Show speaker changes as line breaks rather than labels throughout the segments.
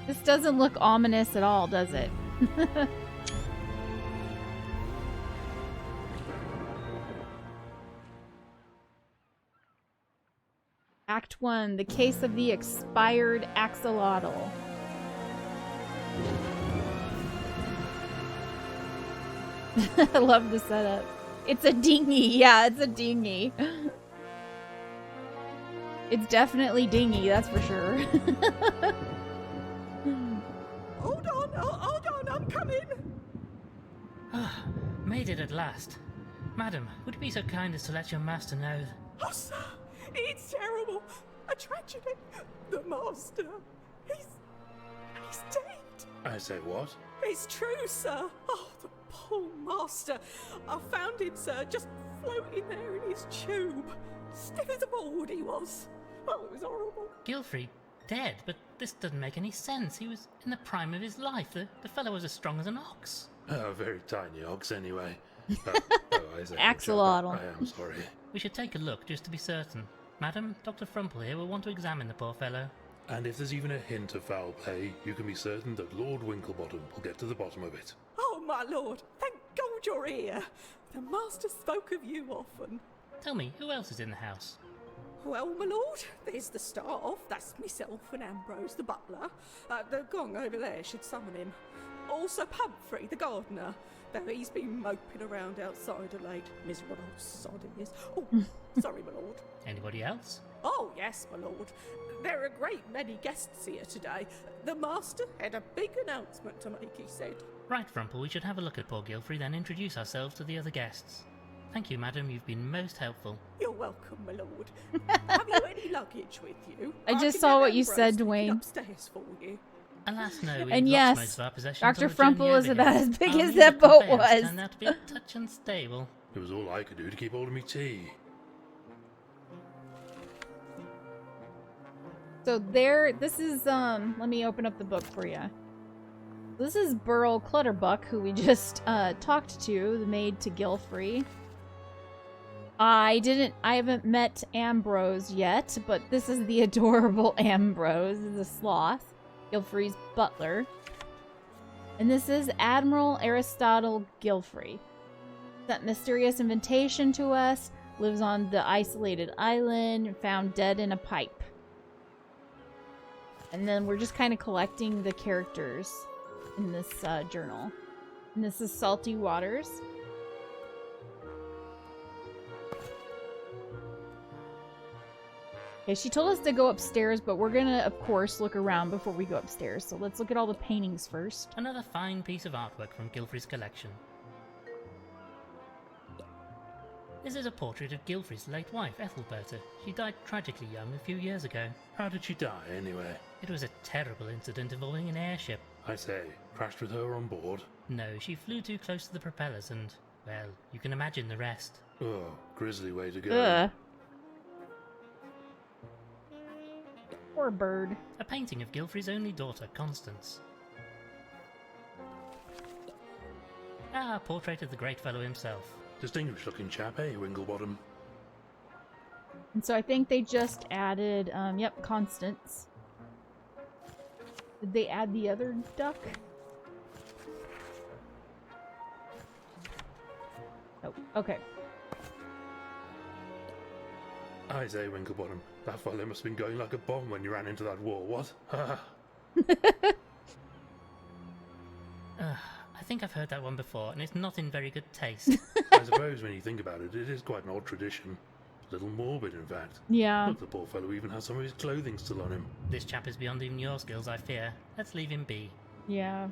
This doesn't look ominous at all, does it? Act 1, The Case of the Expired Axolotl. I love the setup. It's a dinghy. Yeah, it's a dinghy. It's definitely dingy, that's for sure.
Hold on, I'm coming.
Ah, made it at last. Madam, would you be so kind as to let your master know?
Oh, sir, it's terrible. A tragedy. The master, he's dead.
I say what?
It's true, sir. Oh, the poor master. I found him, sir, just floating there in his tube. Stiff as a board he was. Oh, it was horrible.
Gilfrey, dead? But this doesn't make any sense. He was in the prime of his life. The fellow was as strong as an ox.
A very tiny ox, anyway. I say,
Axolotl.
I am sorry.
We should take a look, just to be certain. Madam, Dr. Frumple here will want to examine the poor fellow.
And if there's even a hint of foul play, you can be certain that Lord Winklebottom will get to the bottom of it.
Oh, my lord, thank God you're here. The master spoke of you often.
Tell me, who else is in the house?
Well, my lord, there's the staff. That's myself and Ambrose, the butler. The gong over there should summon him. Also Pumphrey, the gardener. Though he's been moping around outside of late. Miserable old sod he is. Oh, sorry, my lord.
Anybody else?
Oh, yes, my lord. There are a great many guests here today. The master had a big announcement to make, he said.
Right, Frumple, we should have a look at poor Gilfrey, then introduce ourselves to the other guests. Thank you, madam, you've been most helpful.
You're welcome, my lord. Have you any luggage with you?
I just
can
saw
get
what you
Ambrose
said,
to take it
Dwayne.
upstairs for you.
Alas, no, we've
And
lost
yes,
most of our possessions
Dr.
on the journey
Frumple is
over
about
here.
as big
Our
as
means
that
of
boat
conveyance
was.
turned out to be a touch unstable.
It was all I could do to keep hold of me tea.
So this is, let me open up the book for you. This is Burl Clutterbuck, who we just, talked to, the maid to Gilfrey. I haven't met Ambrose yet, but this is the adorable Ambrose, the sloth, Gilfrey's butler. And this is Admiral Aristotle Gilfrey. That mysterious invitation to us, lives on the isolated island, found dead in a pipe. And then we're just kind of collecting the characters in this journal. And this is Salty Waters. Okay, she told us to go upstairs, but we're gonna, of course, look around before we go upstairs. So let's look at all the paintings first.
Another fine piece of artwork from Gilfrey's collection. This is a portrait of Gilfrey's late wife, Ethelberta. She died tragically young a few years ago.
How did she die, anyway?
It was a terrible incident involving an airship.
I say, crashed with her on board?
No, she flew too close to the propellers and, well, you can imagine the rest.
Oh, grisly way to go.
Ugh. Poor bird.
A painting of Gilfrey's only daughter, Constance. Ah, a portrait of the great fellow himself.
Distinguished looking chap, eh, Winklebottom?
And so I think they just added, yep, Constance. Did they add the other duck? Oh, okay.
I say, Winklebottom, that fellow must have been going like a bomb when you ran into that wall, what?
I think I've heard that one before, and it's not in very good taste.
I suppose when you think about it, it is quite an odd tradition. A little morbid, in fact.
Yeah.
Look, the poor fellow even has some of his clothing still on him.
This chap is beyond even your skills, I fear. Let's leave him be.
Yeah.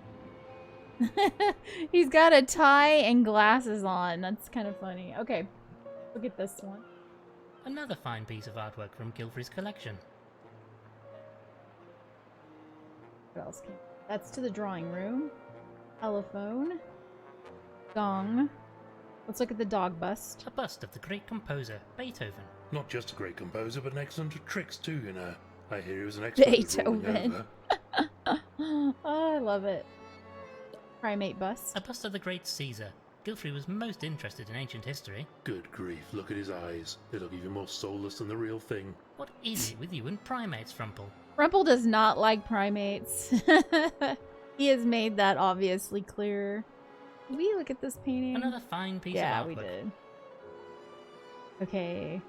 He's got a tie and glasses on. That's kind of funny. Okay. Look at this one.
Another fine piece of artwork from Gilfrey's collection.
What else can... That's to the drawing room. Telephone. Gong. Let's look at the dog bust.
A bust of the great composer, Beethoven.
Not just a great composer, but an excellent at tricks too, you know. I hear he was an expert at rolling
Beethoven.
over.
Oh, I love it. Primate bust.
A bust of the great Caesar, Gilfrey was most interested in ancient history.
Good grief, look at his eyes. They look even more soulless than the real thing.
What is it with you and primates, Frumple?
Rumple does not like primates. He has made that obviously clear. Did we look at this painting?
Another fine piece of
Yeah,
artwork.
we did. Okay.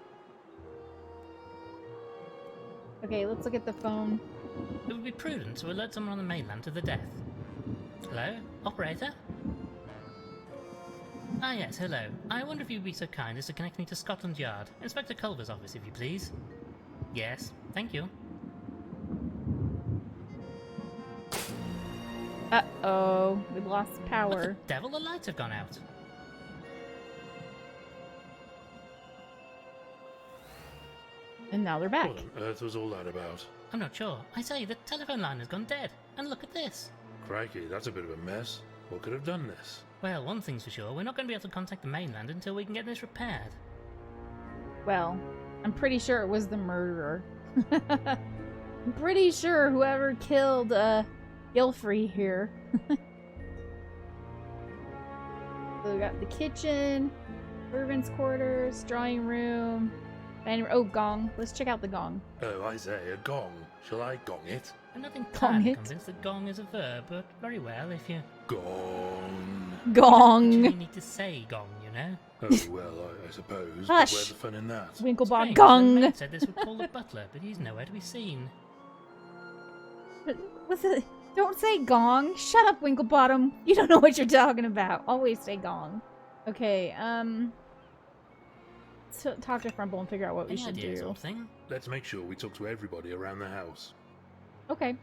Okay, let's look at the phone.
It would be prudent to alert someone on the mainland to the death. Hello? Operator? Ah yes, hello. I wonder if you'd be so kind as to connect me to Scotland Yard. Inspector Culver's office, if you please. Yes, thank you.
Uh-oh, we lost
What
power.
the devil? The lights have gone out.
And now they're back.
What on earth was all that about?
I'm not sure. I say, the telephone line has gone dead. And look at this.
Crikey, that's a bit of a mess. What could have done this?
Well, one thing's for sure, we're not going to be able to contact the mainland until we can get this repaired.
Well, I'm pretty sure it was the murderer. I'm pretty sure whoever killed, Gilfrey here. So we got the kitchen, servants' quarters, drawing room, dining room. Oh, gong. Let's check out the gong.
Oh, I say, a gong. Shall I gong it?
I'm not
Gong
entirely
it.
convinced that gong is a verb, but very well if you
Gong.
actually
Gong!
need to say gong, you know.
Oh, well, I suppose. But
Hush.
where's the fun in that?
Winklebottom
Strange, the
gong!
maid said this would call the butler, but he's nowhere to be seen.
What's it? Don't say gong. Shut up, Winklebottom. You don't know what you're talking about. Always say gong. Okay, so talk to Frumple and figure out what we
Any
should
ideas,
do.
old thing?
Let's make sure we talk to everybody around the house.
Okay.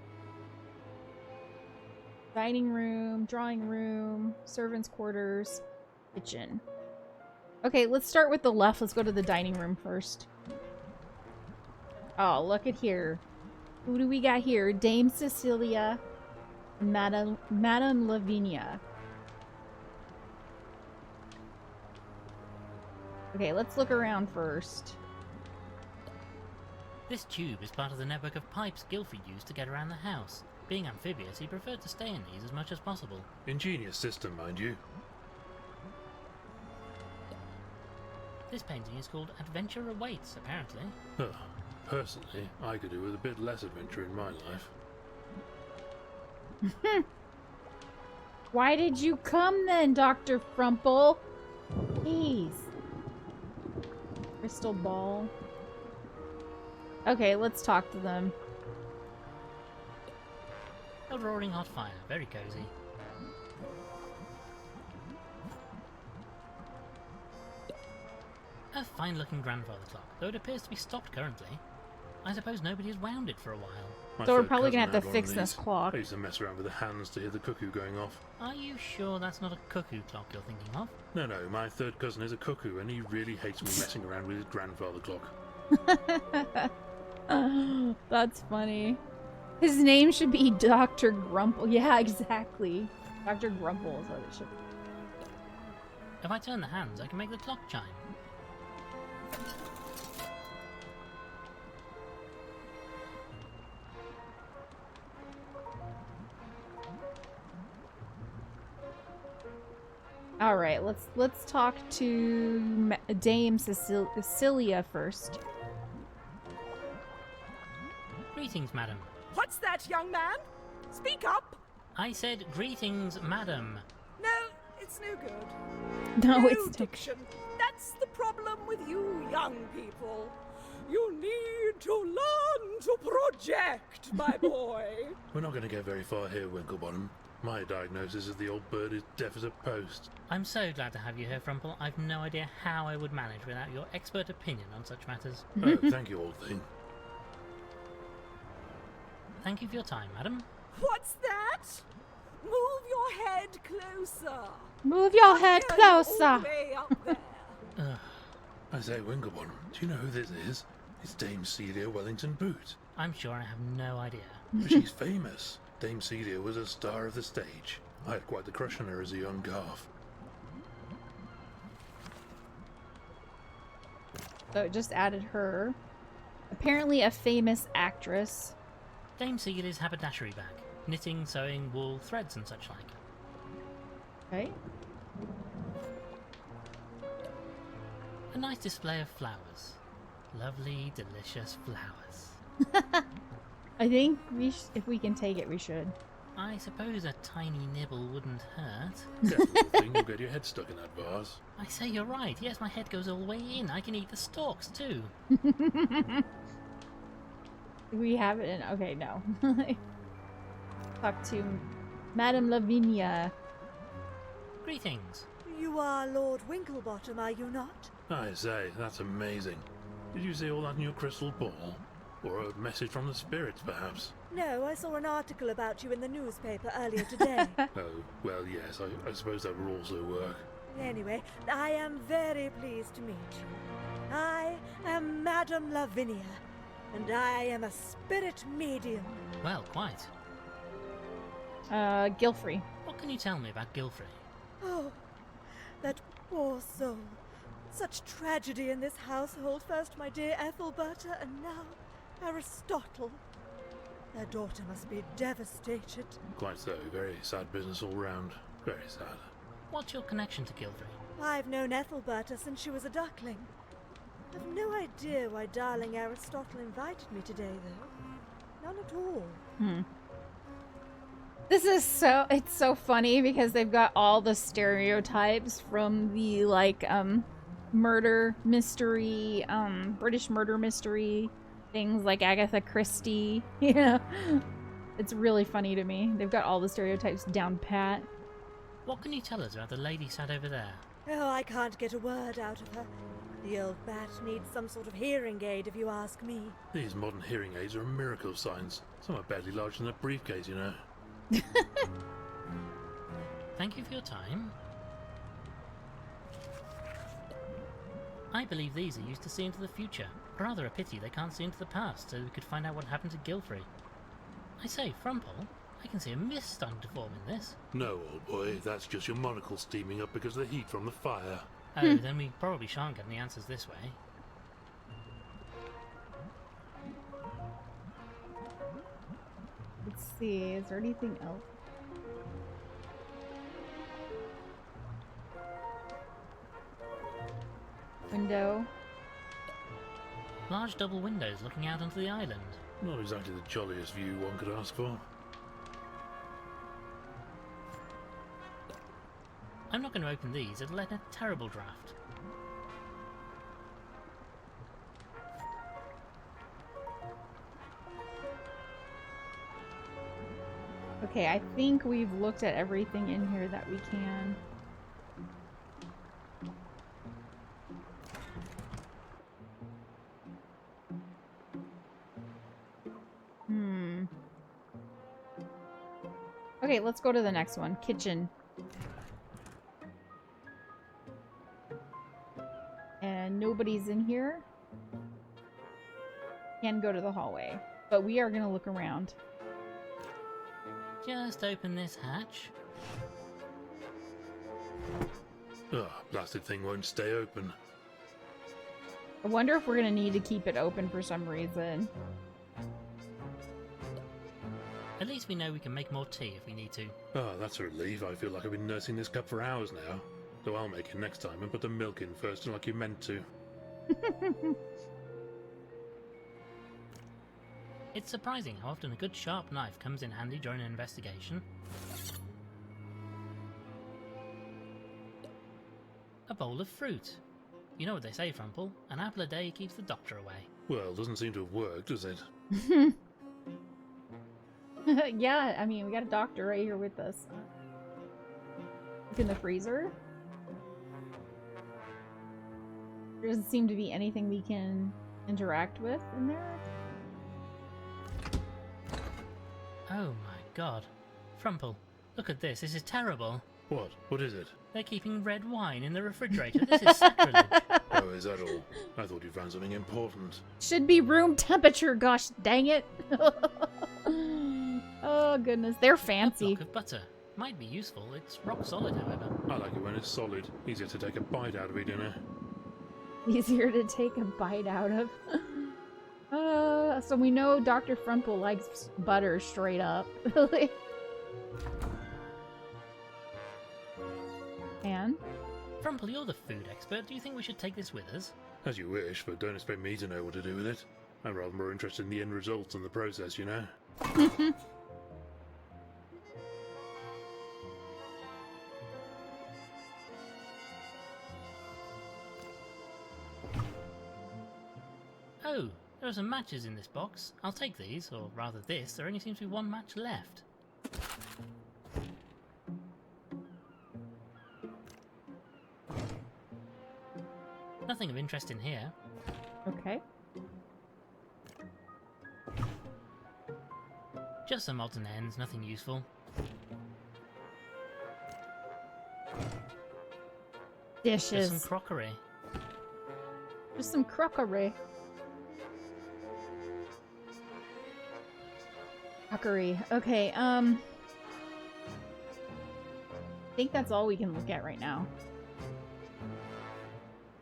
Dining room, drawing room, servants' quarters, kitchen. Okay, let's start with the left. Let's go to the dining room first. Oh, look at here. Who do we got here? Dame Cecilia, Madame Lavinia. Okay, let's look around first.
This tube is part of the network of pipes Gilfrey used to get around the house. Being amphibious, he preferred to stay in these as much as possible.
Ingenious system, mind you.
This painting is called Adventure Awaits, apparently.
Personally, I could do with a bit less adventure in my life.
Why did you come then, Dr. Frumple? Jeez. Crystal ball. Okay, let's talk to them.
A roaring hot fire, very cozy. A fine-looking grandfather clock, though it appears to be stopped currently. I suppose nobody has wound it for a while.
My
So we're
third
probably
cousin
gonna have
had
to
one of
fix this
these.
clock.
I used to mess around with the hands to hear the cuckoo going off.
Are you sure that's not a cuckoo clock you're thinking of?
No, my third cousin is a cuckoo, and he really hates me messing around with his grandfather clock.
That's funny. His name should be Dr. Grumple. Yeah, exactly. Dr. Grumple is what it should be.
If I turn the hands, I can make the clock chime.
All right, let's talk to Dame Cecilia first.
Greetings, madam.
What's that, young man? Speak up!
I said greetings, madam.
No, it's no good.
No, it's
diction. That's the problem with you young people. You need to learn to project, my boy.
We're not going to get very far here, Winklebottom. My diagnosis is the old bird is deaf as a post.
I'm so glad to have you here, Frumple. I've no idea how I would manage without your expert opinion on such matters.
Oh, thank you, old thing.
Thank you for your time, madam.
What's that? Move your head closer.
Move your head
Hear you all
closer.
the way up there.
Ugh.
I say, Winklebottom, do you know who this is? It's Dame Celia Wellington Boot.
I'm sure I have no idea.
But she's famous. Dame Celia was a star of the stage. I had quite the crush on her as a young calf.
So it just added her. Apparently a famous actress.
Dame Celia's haberdashery bag. Knitting, sewing, wool, threads and such like.
Okay.
A nice display of flowers. Lovely, delicious flowers.
I think if we can take it, we should.
I suppose a tiny nibble wouldn't hurt.
Careful, thing, you'll get your head stuck in that vase.
I say you're right. Yes, my head goes all the way in. I can eat the stalks too.
We have it in. Okay, no. Talk to Madame Lavinia.
Greetings.
You are Lord Winklebottom, are you not?
I say, that's amazing. Did you see all that new crystal ball? Or a message from the spirits, perhaps?
No, I saw an article about you in the newspaper earlier today.
Oh, well, yes, I suppose that would also work.
Anyway, I am very pleased to meet you. I am Madame Lavinia, and I am a spirit medium.
Well, quite.
Gilfrey.
What can you tell me about Gilfrey?
Oh, that poor soul. Such tragedy in this household. First my dear Ethelberta, and now Aristotle. Their daughter must be devastated.
Quite so. Very sad business all round. Very sad.
What's your connection to Gilfrey?
I've known Ethelberta since she was a duckling. I've no idea why darling Aristotle invited me today, though. None at all.
This is it's so funny because they've got all the stereotypes from the, like, murder mystery, British murder mystery things like Agatha Christie. Yeah. It's really funny to me. They've got all the stereotypes down pat.
What can you tell us about the lady sat over there?
Oh, I can't get a word out of her. The old bat needs some sort of hearing aid, if you ask me.
These modern hearing aids are a miracle of science. Some are barely larger than a briefcase, you know.
Thank you for your time. I believe these are used to see into the future. Rather a pity they can't see into the past, so we could find out what happened to Gilfrey. I say, Frumple, I can see a mist starting to form in this.
No, old boy, that's just your monocle steaming up because of the heat from the fire.
Oh, then we probably shan't get any answers this way.
Let's see, is there anything else? Window.
Large double windows looking out onto the island.
Not exactly the jolliest view one could ask for.
I'm not going to open these, it'll let in a terrible draft.
Okay, I think we've looked at everything in here that we can. Okay, let's go to the next one. Kitchen. And nobody's in here. Can go to the hallway. But we are gonna look around.
Just open this hatch.
Ugh, blasted thing won't stay open.
I wonder if we're gonna need to keep it open for some reason.
At least we know we can make more tea if we need to.
Ah, that's a relief. I feel like I've been nursing this cup for hours now. So I'll make it next time and put the milk in first like you meant to.
It's surprising how often a good sharp knife comes in handy during an investigation. A bowl of fruit. You know what they say, Frumple? An apple a day keeps the doctor away.
Well, doesn't seem to have worked, does it?
Yeah, I mean, we got a doctor right here with us. Look in the freezer. There doesn't seem to be anything we can interact with in there.
Oh my god. Frumple, look at this. This is terrible.
What? What is it?
They're keeping red wine in the refrigerator. This is sacrilege.
Oh, is that all? I thought you found something important.
Should be room temperature, gosh dang it. Oh goodness, they're
A
fancy.
block of butter. Might be useful. It's rock solid, however.
I like it when it's solid. Easier to take a bite out of it, you know.
Easier to take a bite out of. So we know Dr. Frumple likes butter straight up. And
Frumple, you're the food expert. Do you think we should take this with us?
As you wish, but don't expect me to know what to do with it. I'm rather more interested in the end result than the process, you know?
Oh, there are some matches in this box. I'll take these, or rather this. There only seems to be one match left. Nothing of interest in here.
Okay.
Just some odds and ends, nothing useful.
Dishes.
Just some crockery.
Just some crockery. Crockery. Okay, I think that's all we can look at right now.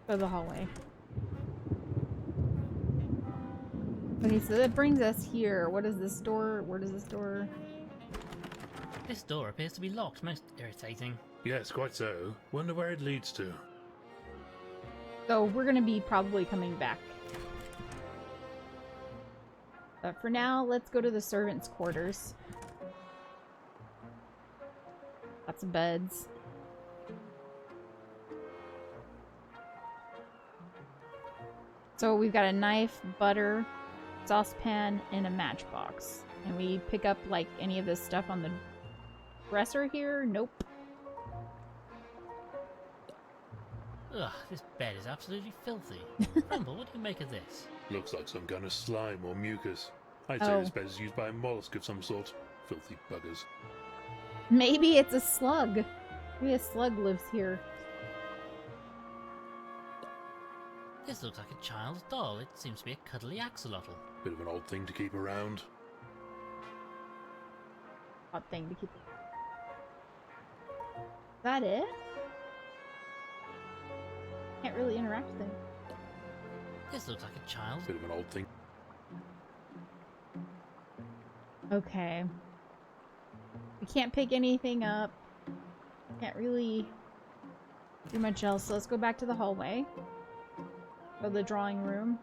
Go to the hallway. Okay, so that brings us here. What is this door? Where does this door?
This door appears to be locked, most irritating.
Yes, quite so. Wonder where it leads to.
So we're gonna be probably coming back. But for now, let's go to the servants' quarters. Lots of beds. So we've got a knife, butter, saucepan, and a matchbox. And we pick up, like, any of this stuff on the dresser here? Nope.
Ugh, this bed is absolutely filthy. Rumble, what do you make of this?
Looks like some kind of slime or mucus. I'd say this bed is used by a mollusk of some sort. Filthy buggers.
Maybe it's a slug. Maybe a slug lives here.
This looks like a child's doll. It seems to be a cuddly axolotl.
Bit of an odd thing to keep around.
Odd thing to keep. Is that it? Can't really interact with it.
This looks like a child.
Bit of an odd thing.
Okay. We can't pick anything up. Can't really do much else. So let's go back to the hallway. Go to the drawing room.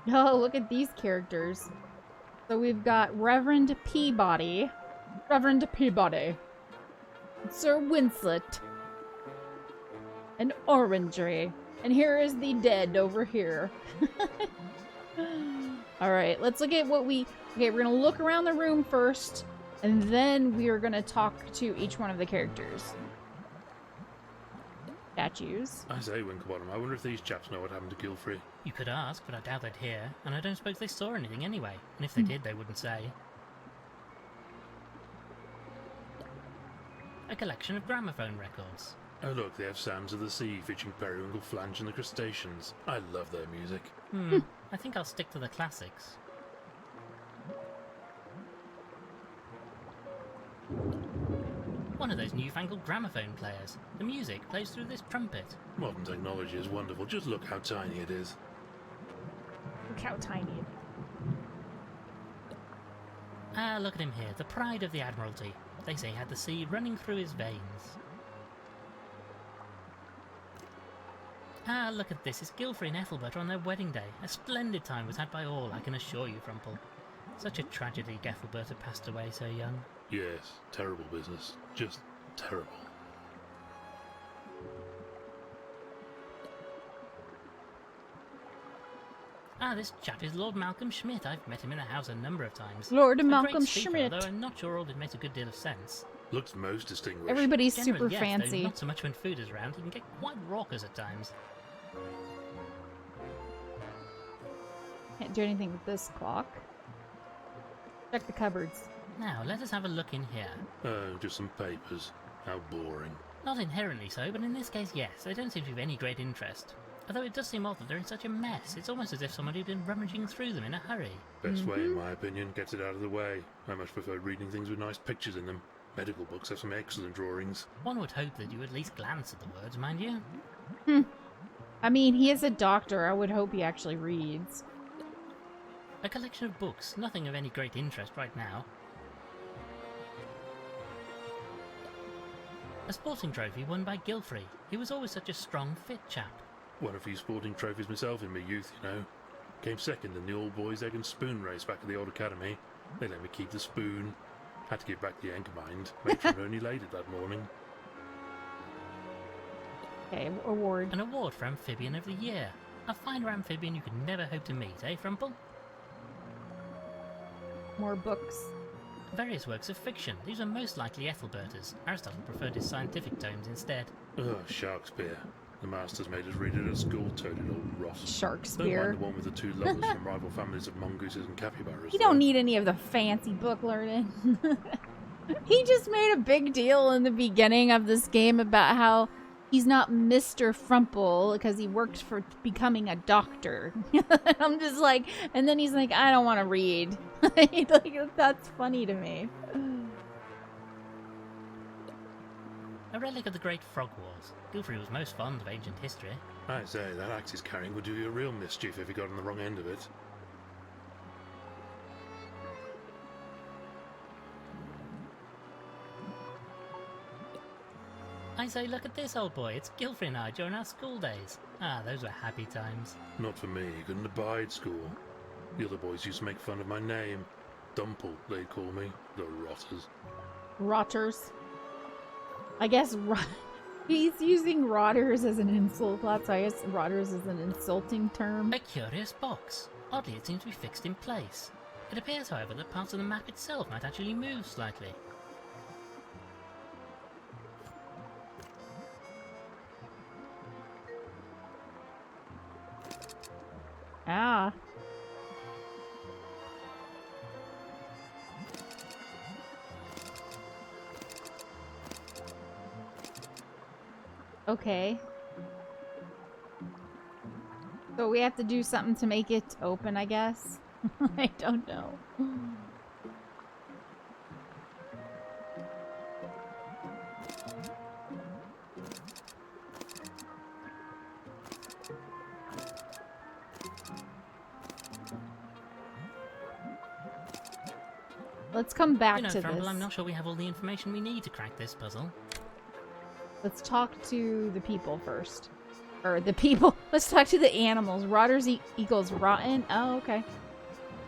Oh, look at these characters. So we've got Reverend Peabody. Reverend Peabody. Sir Winslet. An orangery. And here is the dead over here. Alright, let's look at what we... Okay, we're gonna look around the room first, and then we are gonna talk to each one of the characters. Statues.
I say, Winklebottom, I wonder if these chaps know what happened to Gilfrey.
You could ask, but I doubt they'd hear, and I don't suppose they saw anything anyway. And if they did, they wouldn't say. A collection of gramophone records.
Oh look, they have Sounds of the Sea featuring Periwinkle, Flange and the Crustaceans. I love their music.
I think I'll stick to the classics. One of those newfangled gramophone players. The music plays through this trumpet.
Modern technology is wonderful, just look how tiny it is.
Look how tiny it is.
Ah, look at him here, the pride of the Admiralty. They say he had the sea running through his veins. Ah, look at this, it's Gilfrey and Ethelbert on their wedding day. A splendid time was had by all, I can assure you, Frumple. Such a tragedy Ethelbert had passed away so young.
Yes, terrible business. Just terrible.
Ah, this chap is Lord Malcolm Schmidt. I've met him in the house a number of times.
Lord
A
Malcolm
great speaker,
Schmidt.
Although I'm not sure all it makes a good deal of sense.
Looks most distinguished.
Everybody's
Generally,
super
yes,
fancy.
Though not so much when food is around. He can get quite raucous at times.
Can't do anything with this clock. Check the cupboards.
Now, let us have a look in here.
Oh, just some papers. How boring.
Not inherently so, but in this case, yes. They don't seem to be of any great interest. Although it does seem odd that they're in such a mess. It's almost as if somebody had been rummaging through them in a hurry.
Best way, in my opinion, gets it out of the way. I much prefer reading things with nice pictures in them. Medical books have some excellent drawings.
One would hope that you at least glance at the words, mind you.
I mean, he is a doctor. I would hope he actually reads.
A collection of books, nothing of any great interest right now. A sporting trophy won by Gilfrey. He was always such a strong, fit chap.
Won a few sporting trophies myself in my youth, you know. Came second in the all boys egg and spoon race back at the old academy. They let me keep the spoon. Had to give back the egg, mind. Matron only laid it that morning.
Okay, award.
An award for Amphibian of the Year. A finer amphibian you could never hope to meet, eh, Frumple?
More books.
Various works of fiction. These are most likely Ethelberta's. Aristotle preferred his scientific tomes instead.
Ugh, Shakespeare. The masters made us read it at school, toted old rot. Don't
Sharkspeare.
mind the one with the two lovers from rival families of mongooses and capybaras.
You don't need any of the fancy book learning. He just made a big deal in the beginning of this game about how he's not Mr. Frumple because he worked for becoming a doctor. I'm just like, and then he's like, I don't want to read. Like, that's funny to me.
A relic of the Great Frog Wars. Gilfrey was most fond of ancient history.
I say, that axe he's carrying would do you a real mischief if you got on the wrong end of it.
I say, look at this, old boy. It's Gilfrey and I during our school days. Ah, those were happy times.
Not for me, couldn't abide school. The other boys used to make fun of my name. Dumple, they'd call me. The rotters.
Rotters. I guess he's using rotters as an insult. That's why I guess rotters is an insulting term.
A curious box. Oddly, it seems to be fixed in place. It appears, however, that parts of the map itself might actually move slightly.
Ah. Okay. So we have to do something to make it open, I guess. I don't know. Let's come back
You know,
to
Frumple,
this.
I'm not sure we have all the information we need to crack this puzzle.
Let's talk to the people first. Or the people. Let's talk to the animals. Rotters equals rotten. Oh, okay.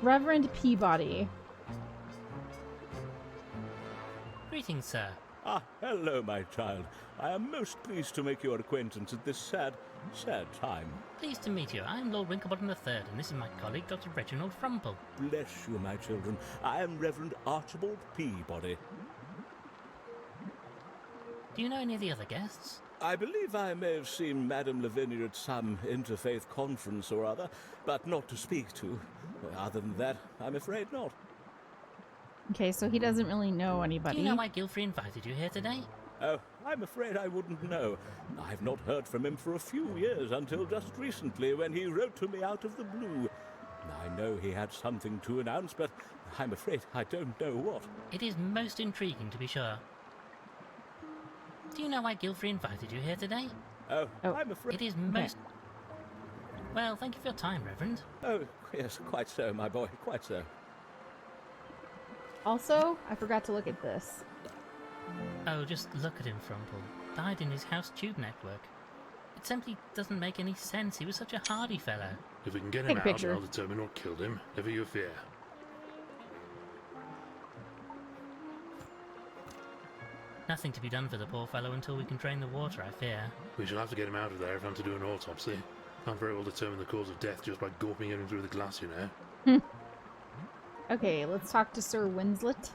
Reverend Peabody.
Greetings, sir.
Ah, hello, my child. I am most pleased to make your acquaintance at this sad time.
Pleased to meet you. I am Lord Winklebottom III, and this is my colleague, Dr. Reginald Frumple.
Bless you, my children. I am Reverend Archibald Peabody.
Do you know any of the other guests?
I believe I may have seen Madame Lavinia at some interfaith conference or other, but not to speak to. Other than that, I'm afraid not.
Okay, so he doesn't really know
Do
anybody.
you know why Gilfrey invited you here today?
Oh, I'm afraid I wouldn't know. I've not heard from him for a few years, until just recently when he wrote to me out of the blue. I know he had something to announce, but I'm afraid I don't know what.
It is most intriguing, to be sure. Do you know why Gilfrey invited you here today?
Oh,
Oh.
I'm afraid...
It is most... Well, thank you for your time, Reverend.
Oh, yes, quite so, my boy, quite so.
Also, I forgot to look at this.
Oh, just look at him, Frumple. Died in his house tube network. It simply doesn't make any sense. He was such a hardy fellow.
If we can get
Take
him
a
out,
picture.
I'll determine what killed him. Never you fear.
Nothing to be done for the poor fellow until we can drain the water, I fear.
We shall have to get him out of there if I'm to do an autopsy. Can't very well determine the cause of death just by gawping at him through the glass, you know.
Okay, let's talk to Sir Winslet.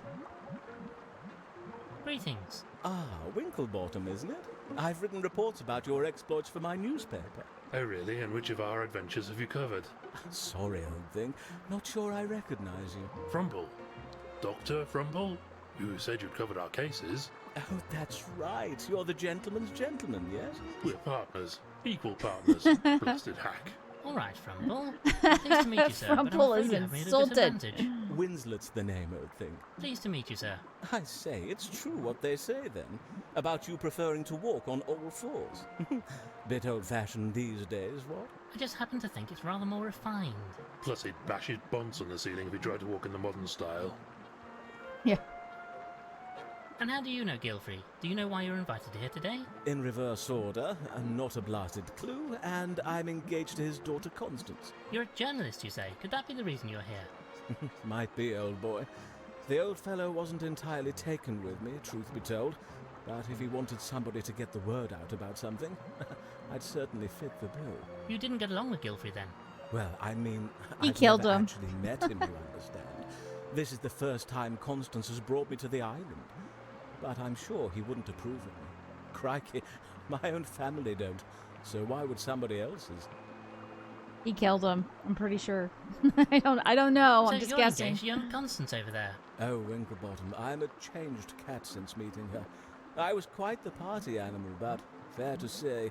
Greetings.
Ah, Winklebottom, isn't it? I've written reports about your exploits for my newspaper.
Oh, really? And which of our adventures have you covered?
Sorry, old thing. Not sure I recognize you.
Frumple? Dr. Frumple? You said you'd covered our cases.
Oh, that's right. You're the gentleman's gentleman, yes?
We're partners. Equal partners. Blasted hack.
All right, Frumple. Pleased to meet you, sir, but I'm
Frumple
afraid
is
you have me at a
insulted.
disadvantage.
Winslet's the name, old thing.
Pleased to meet you, sir.
I say, it's true what they say, then, about you preferring to walk on all fours. Bit old-fashioned these days, what?
I just happen to think it's rather more refined.
Plus he'd bash his bonds on the ceiling if he tried to walk in the modern style.
Yeah.
And how do you know Gilfrey? Do you know why you're invited here today?
In reverse order, not a blasted clue, and I'm engaged to his daughter Constance.
You're a journalist, you say. Could that be the reason you're here?
Might be, old boy. The old fellow wasn't entirely taken with me, truth be told, but if he wanted somebody to get the word out about something, I'd certainly fit the bill.
You didn't get along with Gilfrey then?
Well, I mean,
He
I've
killed
never
him.
actually met him, you understand. This is the first time Constance has brought me to the island. But I'm sure he wouldn't approve of me. Crikey, my own family don't, so why would somebody else's?
He killed him. I'm pretty sure. I don't know.
So
I'm just
you're
guessing.
engaged to young Constance over there.
Oh, Winklebottom, I'm a changed cat since meeting her. I was quite the party animal, but fair to say,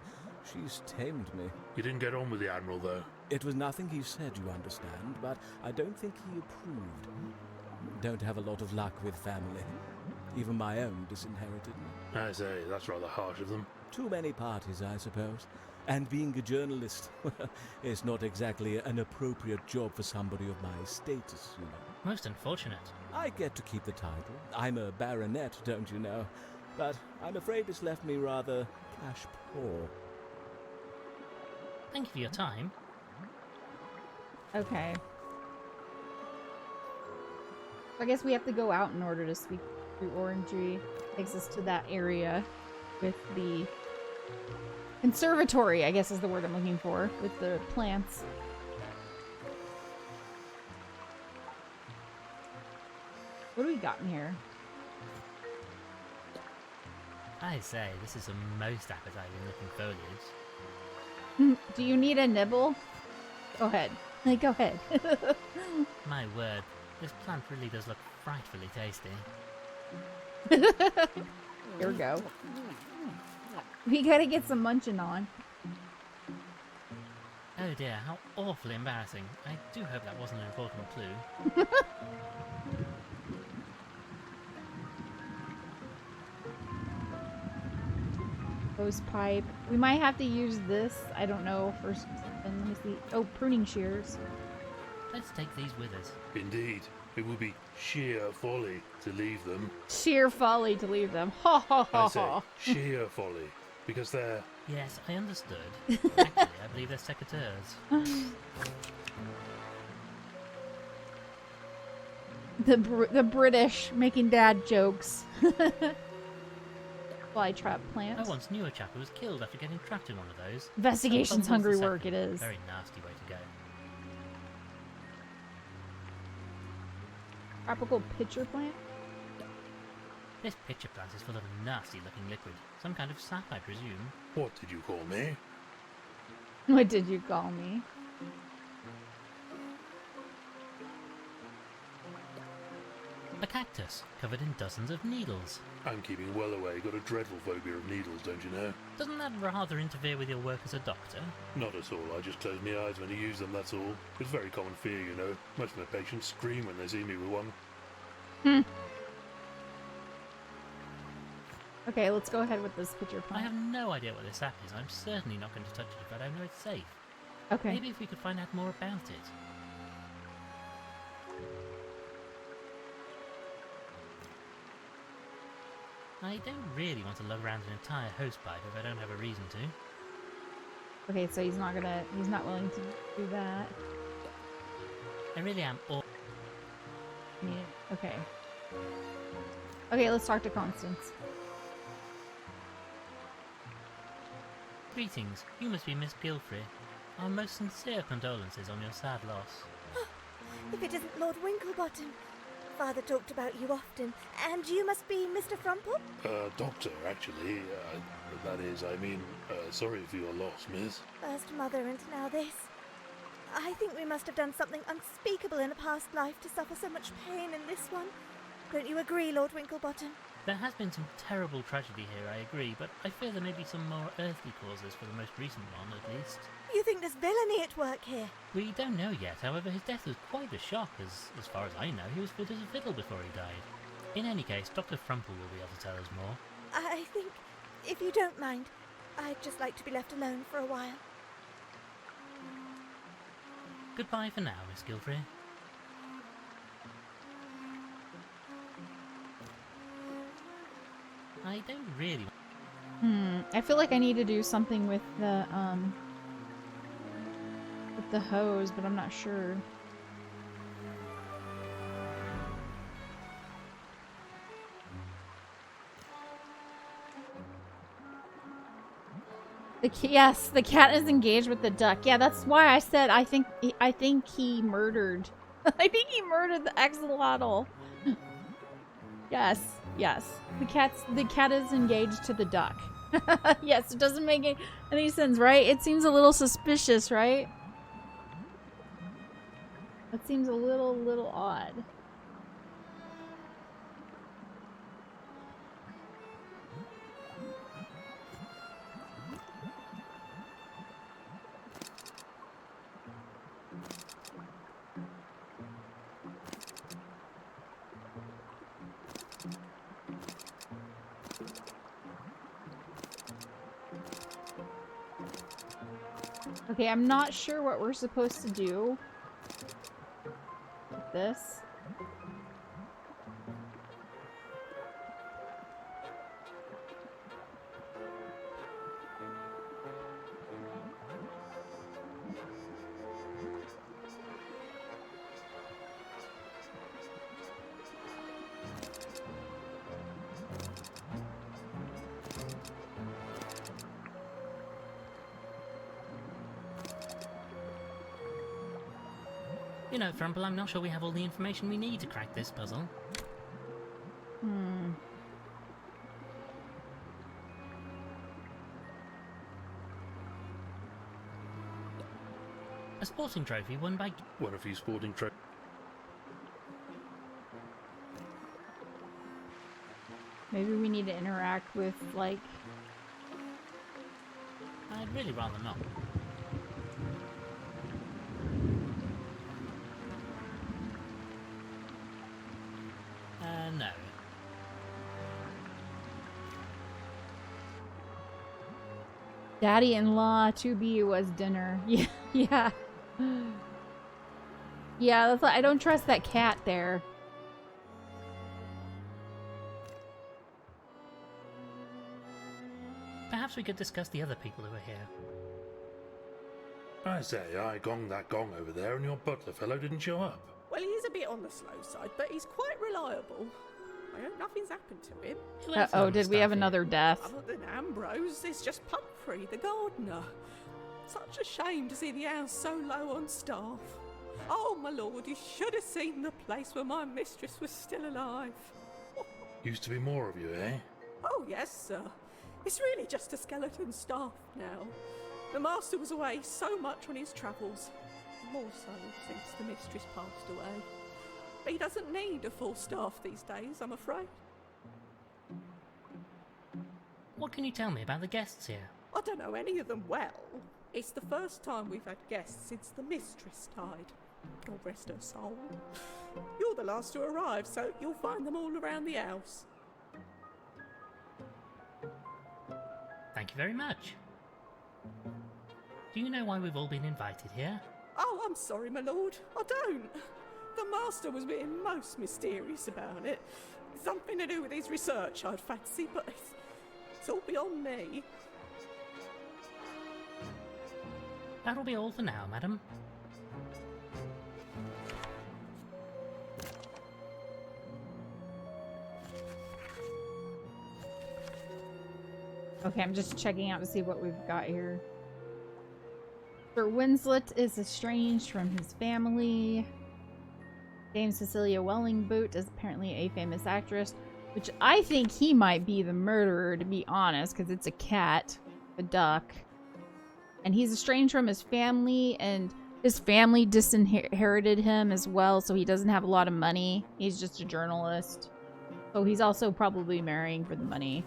she's tamed me.
You didn't get on with the Admiral, though.
It was nothing he said, you understand, but I don't think he approved. Don't have a lot of luck with family. Even my own disinherited me.
I say, that's rather harsh of them.
Too many parties, I suppose. And being a journalist is not exactly an appropriate job for somebody of my status, you know.
Most unfortunate.
I get to keep the title. I'm a baronet, don't you know? But I'm afraid it's left me rather cash poor.
Thank you for your time.
Okay. I guess we have to go out in order to speak through Orangey. Takes us to that area with the conservatory, I guess is the word I'm looking for, with the plants. What do we got in here?
I say, this is the most appetizing looking foliage.
Do you need a nibble? Go ahead. Go ahead.
My word, this plant really does look frightfully tasty.
Here we go. We gotta get some munching on.
Oh dear, how awfully embarrassing. I do hope that wasn't an important clue.
Hose pipe. We might have to use this. I don't know. First, let me see. Oh, pruning shears.
Let's take these with us.
Indeed, it would be sheer folly to leave them.
Sheer folly to leave them. Ha ha ha
I say,
ha.
sheer folly. Because they're...
Yes, I understood. Actually, I believe they're secateurs.
The British making dad jokes. Fly trap plant.
I once knew a chap who was killed after getting trapped in one of those.
Investigation's
Bumbles
hungry
the
work, it
second.
is.
Very nasty way to go.
Tropical pitcher plant?
This pitcher plant is full of a nasty looking liquid. Some kind of sap, I presume.
What did you call me?
What did you call me?
A cactus, covered in dozens of needles.
I'm keeping well away. Got a dreadful phobia of needles, don't you know?
Doesn't that rather interfere with your work as a doctor?
Not at all. I just close my eyes when I use them, that's all. It's a very common fear, you know. Most of my patients scream when they see me with one.
Okay, let's go ahead with this pitcher
I have
plant.
no idea what this sap is. I'm certainly not going to touch it if I don't know it's safe.
Okay.
Maybe if we could find out more about it. I don't really want to lug around an entire hose pipe if I don't have a reason to.
Okay, so he's not willing to do that.
I really am all
Yeah, okay. Okay, let's talk to Constance.
Greetings, you must be Miss Gilfrey. Our most sincere condolences on your sad loss.
If it isn't Lord Winklebottom. Father talked about you often, and you must be Mr. Frumple?
Doctor, actually. That is, I mean, sorry for your loss, miss.
First mother and now this. I think we must have done something unspeakable in a past life to suffer so much pain in this one. Don't you agree, Lord Winklebottom?
There has been some terrible tragedy here, I agree, but I fear there may be some more earthly causes for the most recent one, at least.
You think there's villainy at work here?
We don't know yet, however his death was quite a shock, as far as I know, he was fit as a fiddle before he died. In any case, Dr. Frumple will be able to tell us more.
I think, if you don't mind, I'd just like to be left alone for a while.
Goodbye for now, Miss Gilfrey. I don't really...
I feel like I need to do something with the hose, but I'm not sure. Yes, the cat is engaged with the duck. Yeah, that's why I said I think he murdered. I think he murdered the axolotl. Yes, yes. The cat is engaged to the duck. Yes, it doesn't make any sense, right? It seems a little suspicious, right? It seems a little odd. Okay, I'm not sure what we're supposed to do with this.
You know, Frumple, I'm not sure we have all the information we need to crack this puzzle. A sporting trophy won by...
One of you sporting trophies.
Maybe we need to interact with, like...
I'd really rather not. No.
Daddy-in-law to be was dinner. Yeah, yeah. Yeah, that's I don't trust that cat there.
Perhaps we could discuss the other people who are here.
I say, I gonged that gong over there and your butler fellow didn't show up.
Well, he is a bit on the slow side, but he's quite reliable. I hope nothing's happened to him.
Who else
Uh-oh,
on
did we
staff
have
here?
another death?
Other than Ambrose, it's just Pumphrey, the gardener. Such a shame to see the house so low on staff. Oh, my lord, you should have seen the place where my mistress was still alive.
Used to be more of you, eh?
Oh, yes, sir. It's really just a skeleton staff now. The master was away so much on his travels. More so since the mistress passed away. He doesn't need a full staff these days, I'm afraid.
What can you tell me about the guests here?
I don't know any of them well. It's the first time we've had guests since the mistress died. God rest her soul. You're the last to arrive, so you'll find them all around the house.
Thank you very much. Do you know why we've all been invited here?
Oh, I'm sorry, my lord. I don't. The master was being most mysterious about it. Something to do with his research, I'd fancy, but it's all beyond me.
That'll be all for now, madam.
Okay, I'm just checking out to see what we've got here. Sir Winslet is estranged from his family. Dame Cecilia Wellingboot is apparently a famous actress, which I think he might be the murderer, to be honest, because it's a cat, a duck. And he's estranged from his family, and his family disinherited him as well, so he doesn't have a lot of money. He's just a journalist. So he's also probably marrying for the money.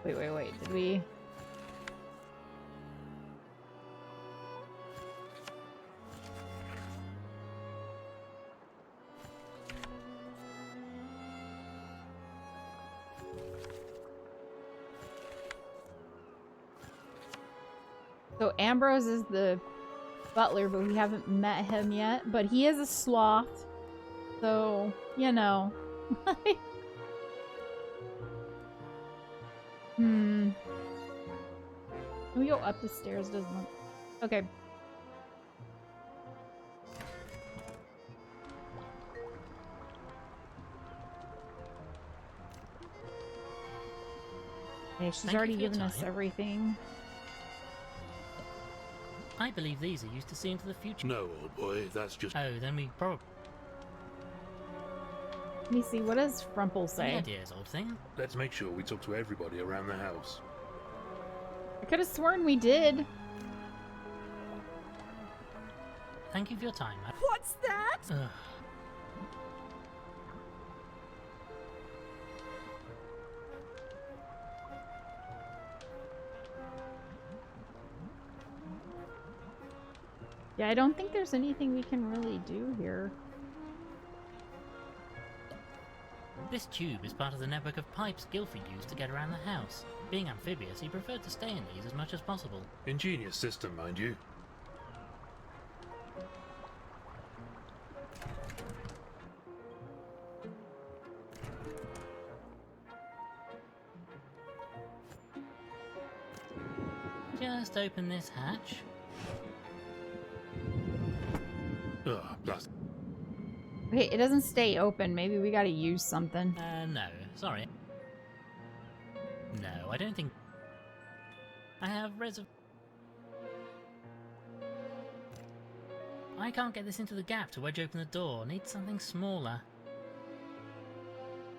Wait, did we... So Ambrose is the butler, but we haven't met him yet. But he is a sloth. So, you know. Can we go up the stairs? Doesn't look... Okay. Okay, she's
Thank you
already
for your
given us
time.
everything.
I believe these are used to see into the future.
No, old boy, that's just...
Oh, then we probably...
Let me see, what does Frumple say?
Any ideas, old thing?
Let's make sure we talk to everybody around the house.
I could have sworn we did.
Thank you for your time.
What's that?
Ugh.
Yeah, I don't think there's anything we can really do here.
This tube is part of the network of pipes Gilfrey used to get around the house. Being amphibious, he preferred to stay in these as much as possible.
Ingenious system, mind you.
Just open this hatch.
Ugh, blast.
Okay, it doesn't stay open. Maybe we gotta use something.
No, sorry. No, I don't think... I have I can't get this into the gap to wedge open the door. Need something smaller.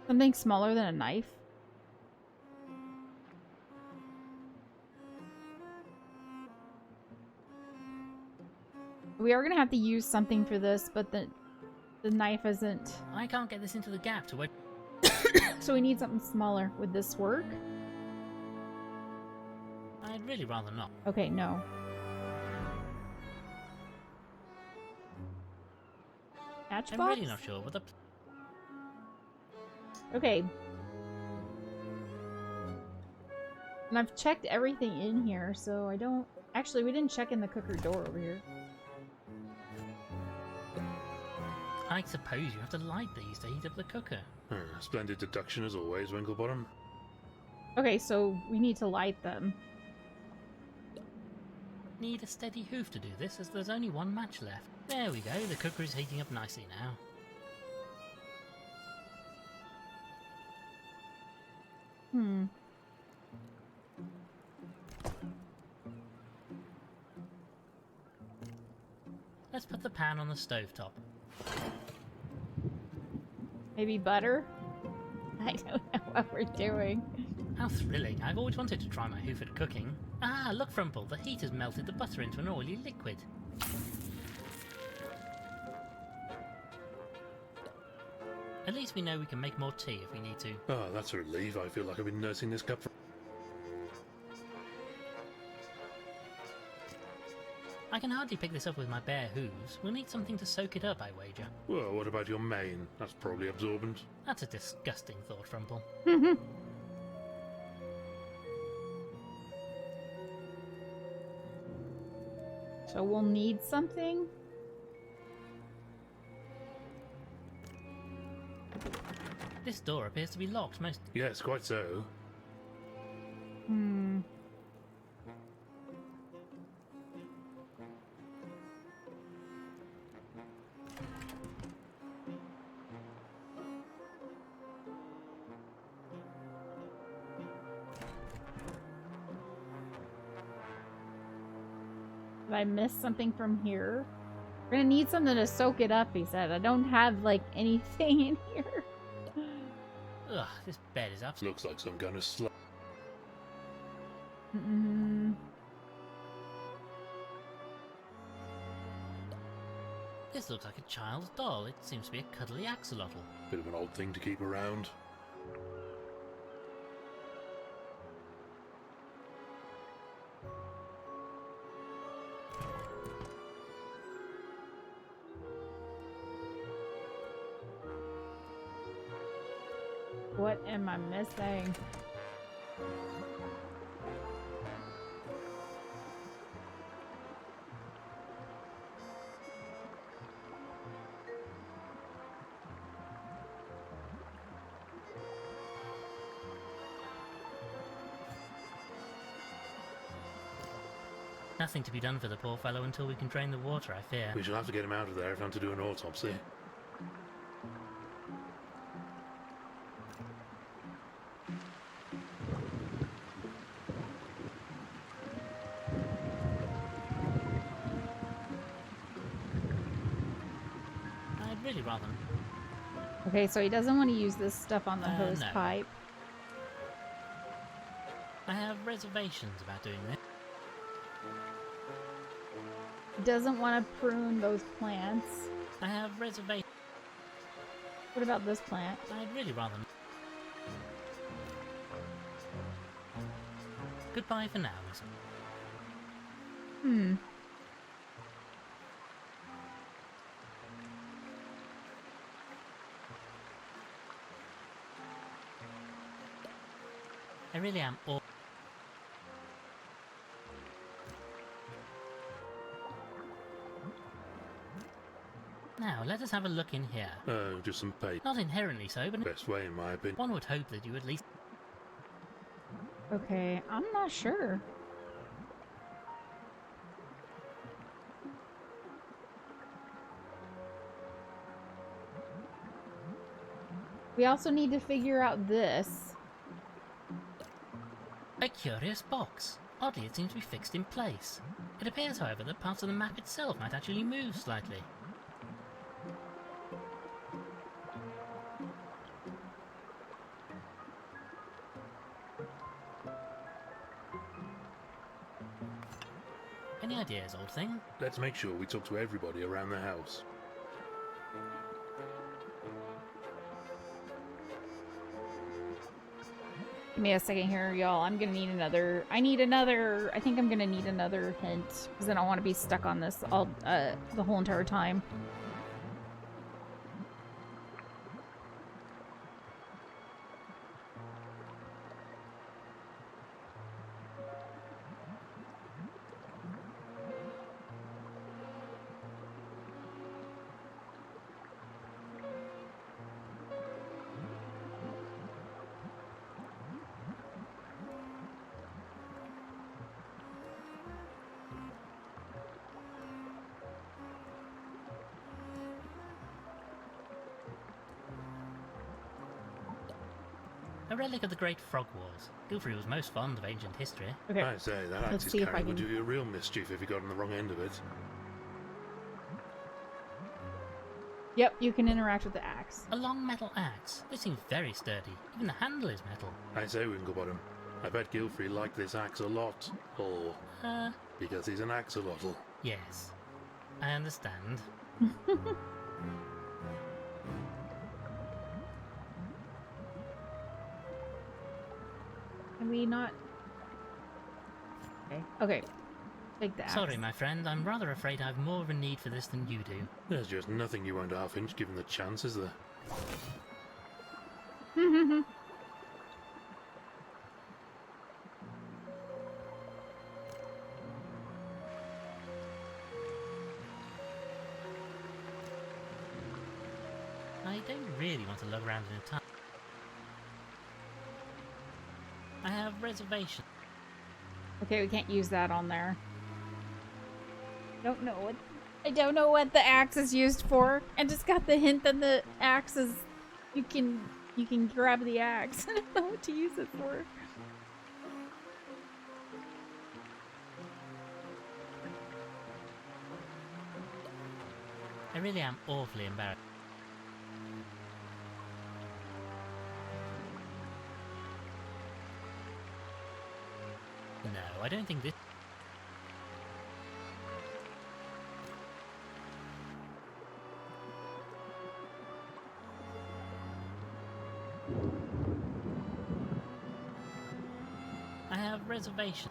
Something smaller than a knife? We are gonna have to use something for this, but the knife isn't.
I can't get this into the gap to wedge...
So we need something smaller. Would this work?
I'd really rather not.
Okay, no. Hatchbox?
I'm really not sure what the...
Okay. And I've checked everything in here, so I don't... Actually, we didn't check in the cooker door over here.
I suppose you have to light these to heat up the cooker.
Splendid deduction as always, Winklebottom.
Okay, so we need to light them.
Need a steady hoof to do this, as there's only one match left. There we go, the cooker is heating up nicely now. Let's put the pan on the stovetop.
Maybe butter? I don't know what we're doing.
How thrilling. I've always wanted to try my hoof at cooking. Ah, look, Frumple, the heat has melted the butter into an oily liquid. At least we know we can make more tea if we need to.
Ah, that's a relief. I feel like I've been nursing this cup for...
I can hardly pick this up with my bare hooves. We'll need something to soak it up, I wager.
Well, what about your mane? That's probably absorbent.
That's a disgusting thought, Frumple.
So we'll need something?
This door appears to be locked most...
Yes, quite so.
Did I miss something from here? We're gonna need something to soak it up, he said. I don't have, like, anything in here.
Ugh, this bed is absolutely...
Looks like some kind of slug.
This looks like a child's doll. It seems to be a cuddly axolotl.
Bit of an odd thing to keep around.
What am I missing?
Nothing to be done for the poor fellow until we can drain the water, I fear.
We shall have to get him out of there if I'm to do an autopsy.
I'd really rather...
Okay, so he doesn't want to use this stuff on the hose
no.
pipe.
I have reservations about doing this.
Doesn't want to prune those plants.
I have reservations.
What about this plant?
I'd really rather... Goodbye for now, Miss.
Hmm.
I really am all... Now, let us have a look in here.
Oh, just some paint.
Not inherently so, but
Best way, in my opinion.
one would hope that you at least...
Okay, I'm not sure. We also need to figure out this.
A curious box. Oddly, it seems to be fixed in place. It appears, however, that parts of the map itself might actually move slightly. Any ideas, old thing?
Let's make sure we talk to everybody around the house.
Give me a second here, y'all. I'm gonna need another... I think I'm gonna need another hint. Because I don't want to be stuck on this all the whole entire time.
A relic of the Great Frog Wars. Gilfrey was most fond of ancient history.
Okay.
I say, that
Let's
axis
see if I
carry would
can-
do you a real mischief if you got on the wrong end of it.
Yep, you can interact with the axe.
A long metal axe. This seems very sturdy. Even the handle is metal.
I say, Winklebottom, I bet Gilfrey liked this axe a lot. Or because he's an axolotl.
Yes. I understand.
Can we not... Okay. Okay. Take the axe.
Sorry, my friend. I'm rather afraid I've more of a need for this than you do.
There's just nothing you won't half-inch given the chance, is there?
I don't really want to lug around in a tunnel. I have reservations.
Okay, we can't use that on there. I don't know what the axe is used for. I just got the hint that the axe is... You can grab the axe. I don't know what to use it for.
I really am awfully embarrassed. No, I don't think this... I have reservations.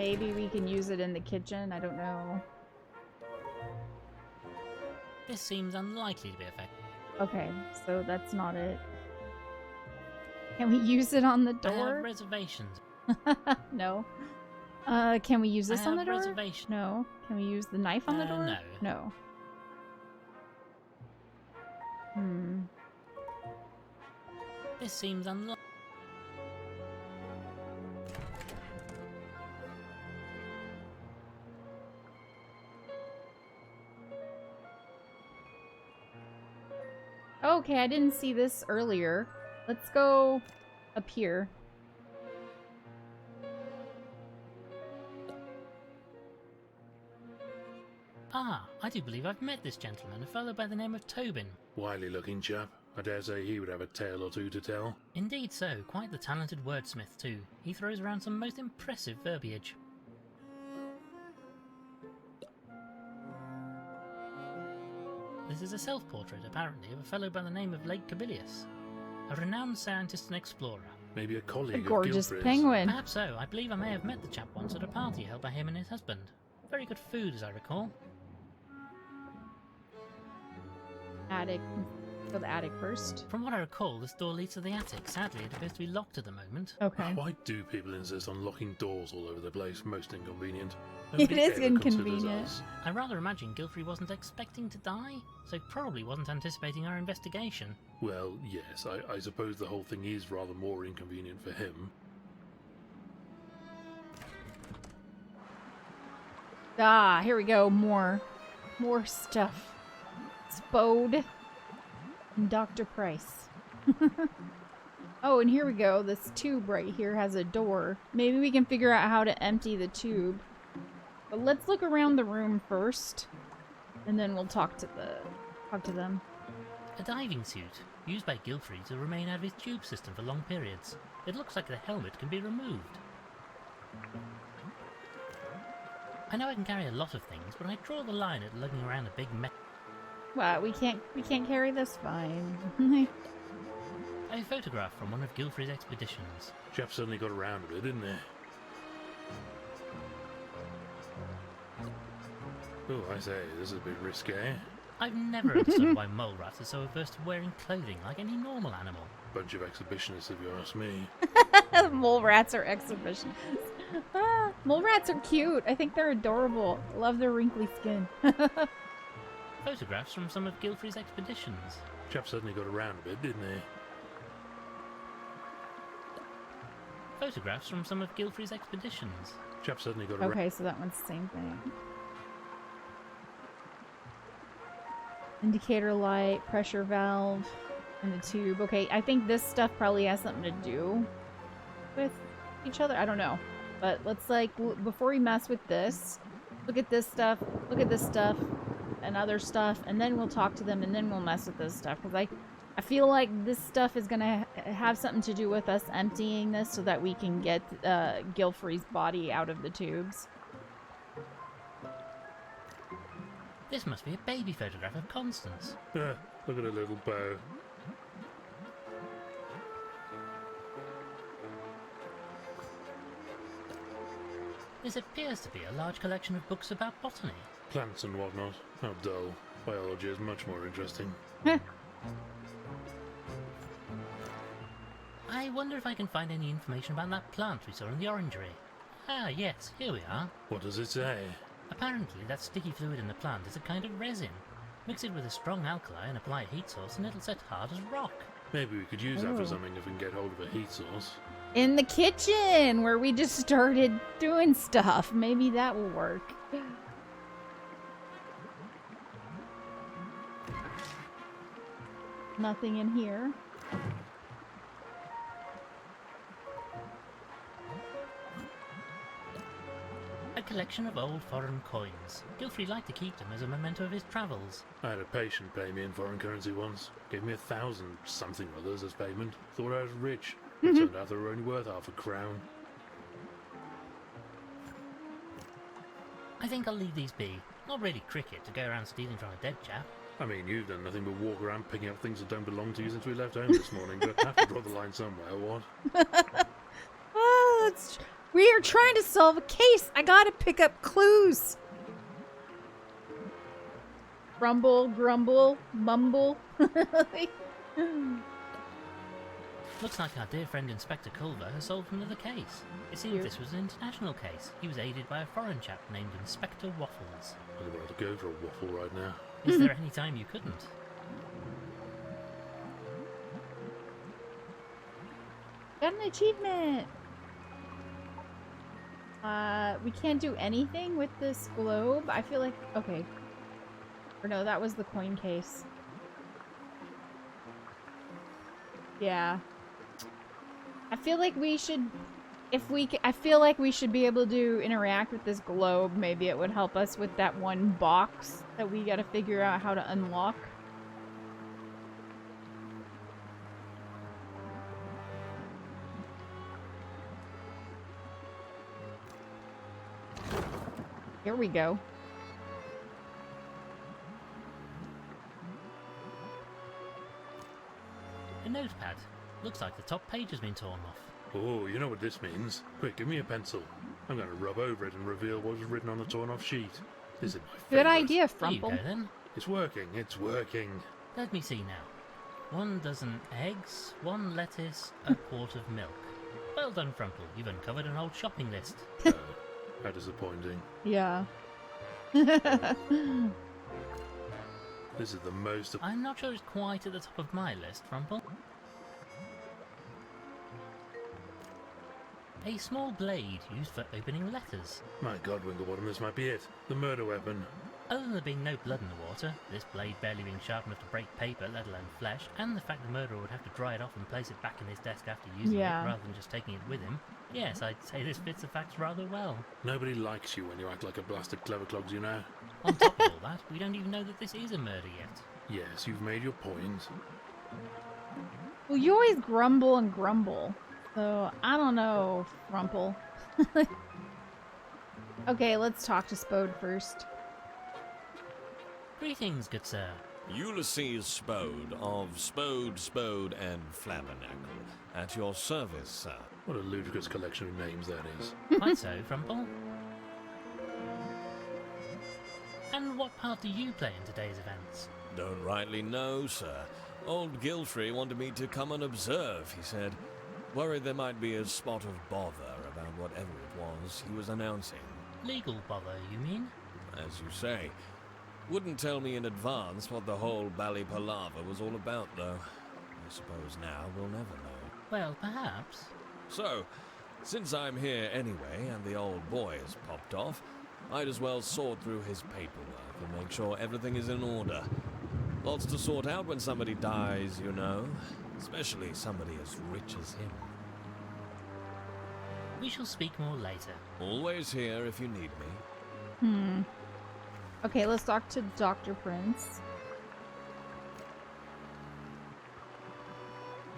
maybe we can use it in the kitchen. I don't know.
This seems unlikely to be effective.
Okay, so that's not it. Can we use it on the
I have
door?
reservations.
No. Can we use this on the
have
door?
reservations.
No. Can we use the knife on the door?
No.
No. Hmm.
This seems unlikely.
Okay, I didn't see this earlier. Let's go up here.
Ah, I do believe I've met this gentleman, a fellow by the name of Tobin.
Wily looking chap. I dare say he would have a tale or two to tell.
Indeed so, quite the talented wordsmith too. He throws around some most impressive verbiage. This is a self-portrait, apparently, of a fellow by the name of Lake Cabilius, a renowned scientist and explorer.
Maybe a
A
colleague of
gorgeous
Gilfrey's.
penguin.
Perhaps so. I believe I may have met the chap once at a party held by him and his husband. Very good food, as I recall.
Attic. Go to the attic first.
From what I recall, this door leads to the attic. Sadly, it appears to be locked at the moment.
Okay.
Why do people insist on locking doors all over the place? Most inconvenient.
It
Nobody
is
ever considers
inconvenient.
us.
I rather imagine Gilfrey wasn't expecting to die, so probably wasn't anticipating our investigation.
Well, yes, I suppose the whole thing is rather more inconvenient for him.
Ah, here we go. More stuff. Spode. And Dr. Price. Oh, and here we go. This tube right here has a door. Maybe we can figure out how to empty the tube. But let's look around the room first, and then we'll talk to them.
A diving suit, used by Gilfrey to remain out of his tube system for long periods. It looks like the helmet can be removed. I know I can carry a lot of things, but I draw the line at lugging around a big
Well, we can't carry this. Fine.
A photograph from one of Gilfrey's expeditions.
Chap suddenly got around a bit, didn't he? Oh, I say, this is a bit risque.
I've never understood why mole rats are so averse to wearing clothing like any normal animal.
Bunch of exhibitionists, if you ask me.
Mole rats are exhibitionists. Ah, mole rats are cute. I think they're adorable. Love their wrinkly skin.
Photographs from some of Gilfrey's expeditions.
Chap suddenly got around a bit, didn't he?
Photographs from some of Gilfrey's expeditions.
Chap suddenly got around.
Okay, so that one's the same thing. Indicator light, pressure valve, and the tube. Okay, I think this stuff probably has something to do with each other. I don't know. But let's, like, before we mess with this, look at this stuff, and other stuff, and then we'll talk to them, and then we'll mess with this stuff. Because I feel like this stuff is going to have something to do with us emptying this so that we can get Gilfrey's body out of the tubes.
This must be a baby photograph of Constance.
Look at her little bow.
This appears to be a large collection of books about botany.
Plants and whatnot. How dull. Biology is much more interesting.
I wonder if I can find any information about that plant we saw in the orangery. Ah, yes, here we are.
What does it say?
Apparently, that sticky fluid in the plant is a kind of resin. Mix it with a strong alkali and apply a heat source and it'll set hard as rock.
Maybe we could use that
Oh.
for something if we can get hold of a heat source.
In the kitchen, where we just started doing stuff. Maybe that will work. Nothing in here.
A collection of old foreign coins. Gilfrey liked to keep them as a memento of his travels.
I had a patient pay me in foreign currency once. Gave me 1,000 something or others as payment. Thought I was rich. It turned out they were only worth half a crown.
I think I'll leave these be. Not really cricket to go around stealing from a dead chap.
I mean, you've done nothing but walk around picking up things that don't belong to you since we left home this morning, but have to draw the line somewhere, what?
Oh, We are trying to solve a case. I gotta pick up clues. Rumble, grumble, mumble.
Looks like our dear friend Inspector Culver has solved another case. It seems this was an international case. He was aided by a foreign chap named Inspector Waffles.
I'd rather go for a waffle right now.
Is there any time you couldn't?
Got an achievement. We can't do anything with this globe. I feel like, okay. Or no, that was the coin case. Yeah. I feel like we should, I feel like we should be able to interact with this globe. Maybe it would help us with that one box that we gotta figure out how to unlock. Here we go.
A notepad. Looks like the top page has been torn off.
Oh, you know what this means. Quick, give me a pencil. I'm going to rub over it and reveal what was written on the torn off sheet. This is my
Good
favourite.
idea,
There you go
Frumple.
then.
It's working, it's working.
Let me see now. 1 dozen eggs, 1 lettuce, a quart of milk. Well done, Frumple. You've uncovered an old shopping list.
How disappointing.
Yeah.
This is the most...
I'm not sure it's quite at the top of my list, Frumple. A small blade used for opening letters.
My God, Winklebottom, this might be it. The murder weapon.
Other than there being no blood in the water, this blade barely being sharp enough to break paper, let alone flesh, and the fact the murderer would have to dry it off and place it back in his desk after using
Yeah.
it, rather than just taking it with him, yes, I'd say this fits the facts rather well.
Nobody likes you when you act like a blasted clever clogs, you know.
On top of all that, we don't even know that this is a murder yet.
Yes, you've made your point.
Well, you always grumble and grumble. So, I don't know, Frumple. Okay, let's talk to Spode first.
Greetings, good sir.
Ulysses Spode of Spode, and Flabbernacle. At your service, sir.
What a ludicrous collection of names that is.
Quite so, Frumple. And what part do you play in today's events?
Don't rightly know, sir. Old Gilfrey wanted me to come and observe, he said. Worried there might be a spot of bother about whatever it was he was announcing.
Legal bother, you mean?
As you say. Wouldn't tell me in advance what the whole bally palaver was all about, though. I suppose now we'll never know.
Well, perhaps.
So, since I'm here anyway and the old boy has popped off, might as well sort through his paperwork and make sure everything is in order. Lots to sort out when somebody dies, you know. Especially somebody as rich as him.
We shall speak more later.
Always here if you need me.
Okay, let's talk to Dr. Prince.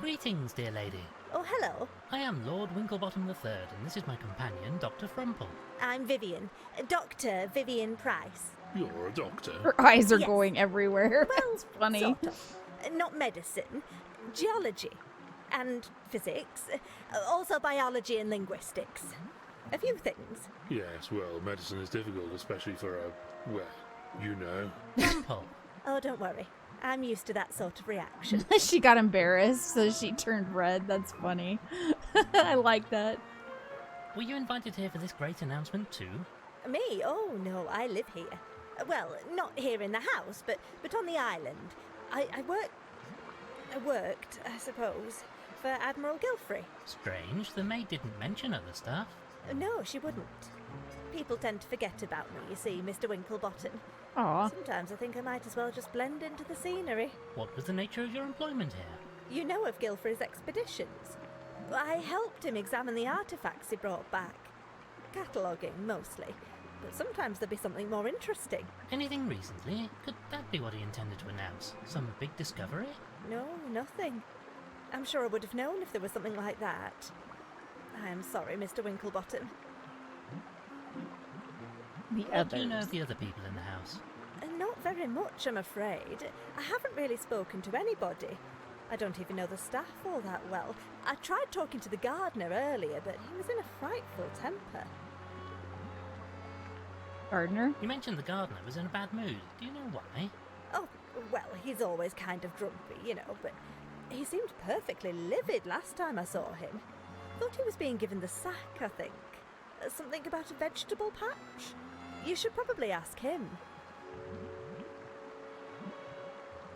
Greetings, dear lady.
Oh, hello.
I am Lord Winklebottom III, and this is my companion, Dr. Frumple.
I'm Vivian. Dr. Vivian Price.
You're a doctor.
Her eyes are
Yes.
going everywhere.
Well,
That's funny.
sort of. Not medicine. Geology. And physics. Also biology and linguistics. A few things.
Yes, well, medicine is difficult, especially for a... well, you know.
Frumple.
Oh, don't worry. I'm used to that sort of reaction.
She got embarrassed, so she turned red. That's funny. I like that.
Were you invited here for this great announcement too?
Me? Oh, no, I live here. Well, not here in the house, but on the island. I worked, I suppose, for Admiral Gilfrey.
Strange, the maid didn't mention other stuff.
No, she wouldn't. People tend to forget about me, you see, Mr. Winklebottom.
Aw.
Sometimes I think I might as well just blend into the scenery.
What was the nature of your employment here?
You know of Gilfrey's expeditions. I helped him examine the artifacts he brought back. Cataloguing, mostly. But sometimes there'd be something more interesting.
Anything recently? Could that be what he intended to announce? Some big discovery?
No, nothing. I'm sure I would have known if there was something like that. I am sorry, Mr. Winklebottom.
The
What do you know
others.
of the other people in the house?
Not very much, I'm afraid. I haven't really spoken to anybody. I don't even know the staff all that well. I tried talking to the gardener earlier, but he was in a frightful temper.
Gardener?
You mentioned the gardener was in a bad mood. Do you know why?
Oh, well, he's always kind of grumpy, you know, but he seemed perfectly livid last time I saw him. Thought he was being given the sack, I think. Something about a vegetable patch? You should probably ask him.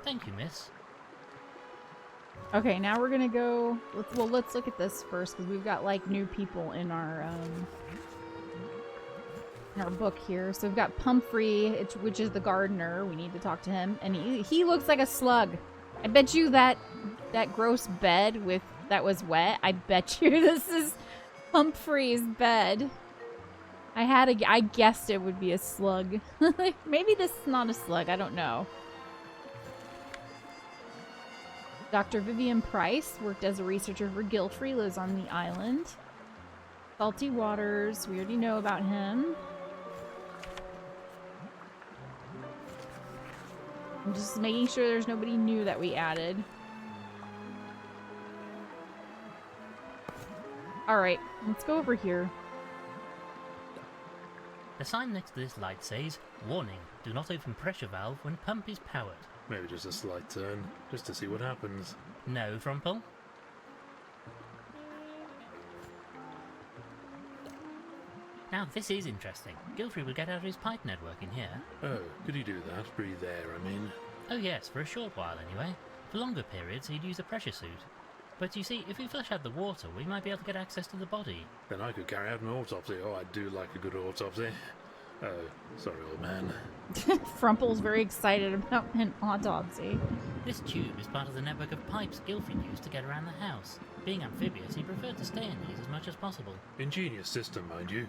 Thank you, miss.
Okay, now we're gonna go... Let's look at this first, because we've got, like, new people in our book here. So we've got Pumphrey, which is the gardener. We need to talk to him. And he looks like a slug. I bet you that gross bed that was wet, I bet you this is Pumphrey's bed. I guessed it would be a slug. Maybe this is not a slug, I don't know. Dr. Vivian Price worked as a researcher for Gilfrey, lives on the island. Salty Waters, we already know about him. I'm just making sure there's nobody new that we added. Alright, let's go over here.
The sign next to this light says, "Warning, do not open pressure valve when pump is powered."
Maybe just a slight turn, just to see what happens.
No, Frumple? Now this is interesting. Gilfrey will get out his pipe network in here.
Oh, could he do that? Breathe air, I mean.
Oh yes, for a short while anyway. For longer periods he'd use a pressure suit. But you see, if we flush out the water, we might be able to get access to the body.
Then I could carry out an autopsy. Oh, I do like a good autopsy. Oh, sorry, old man.
Frumple's very excited about an autopsy.
This tube is part of the network of pipes Gilfrey used to get around the house. Being amphibious, he preferred to stay in these as much as possible.
Ingenious system, mind you.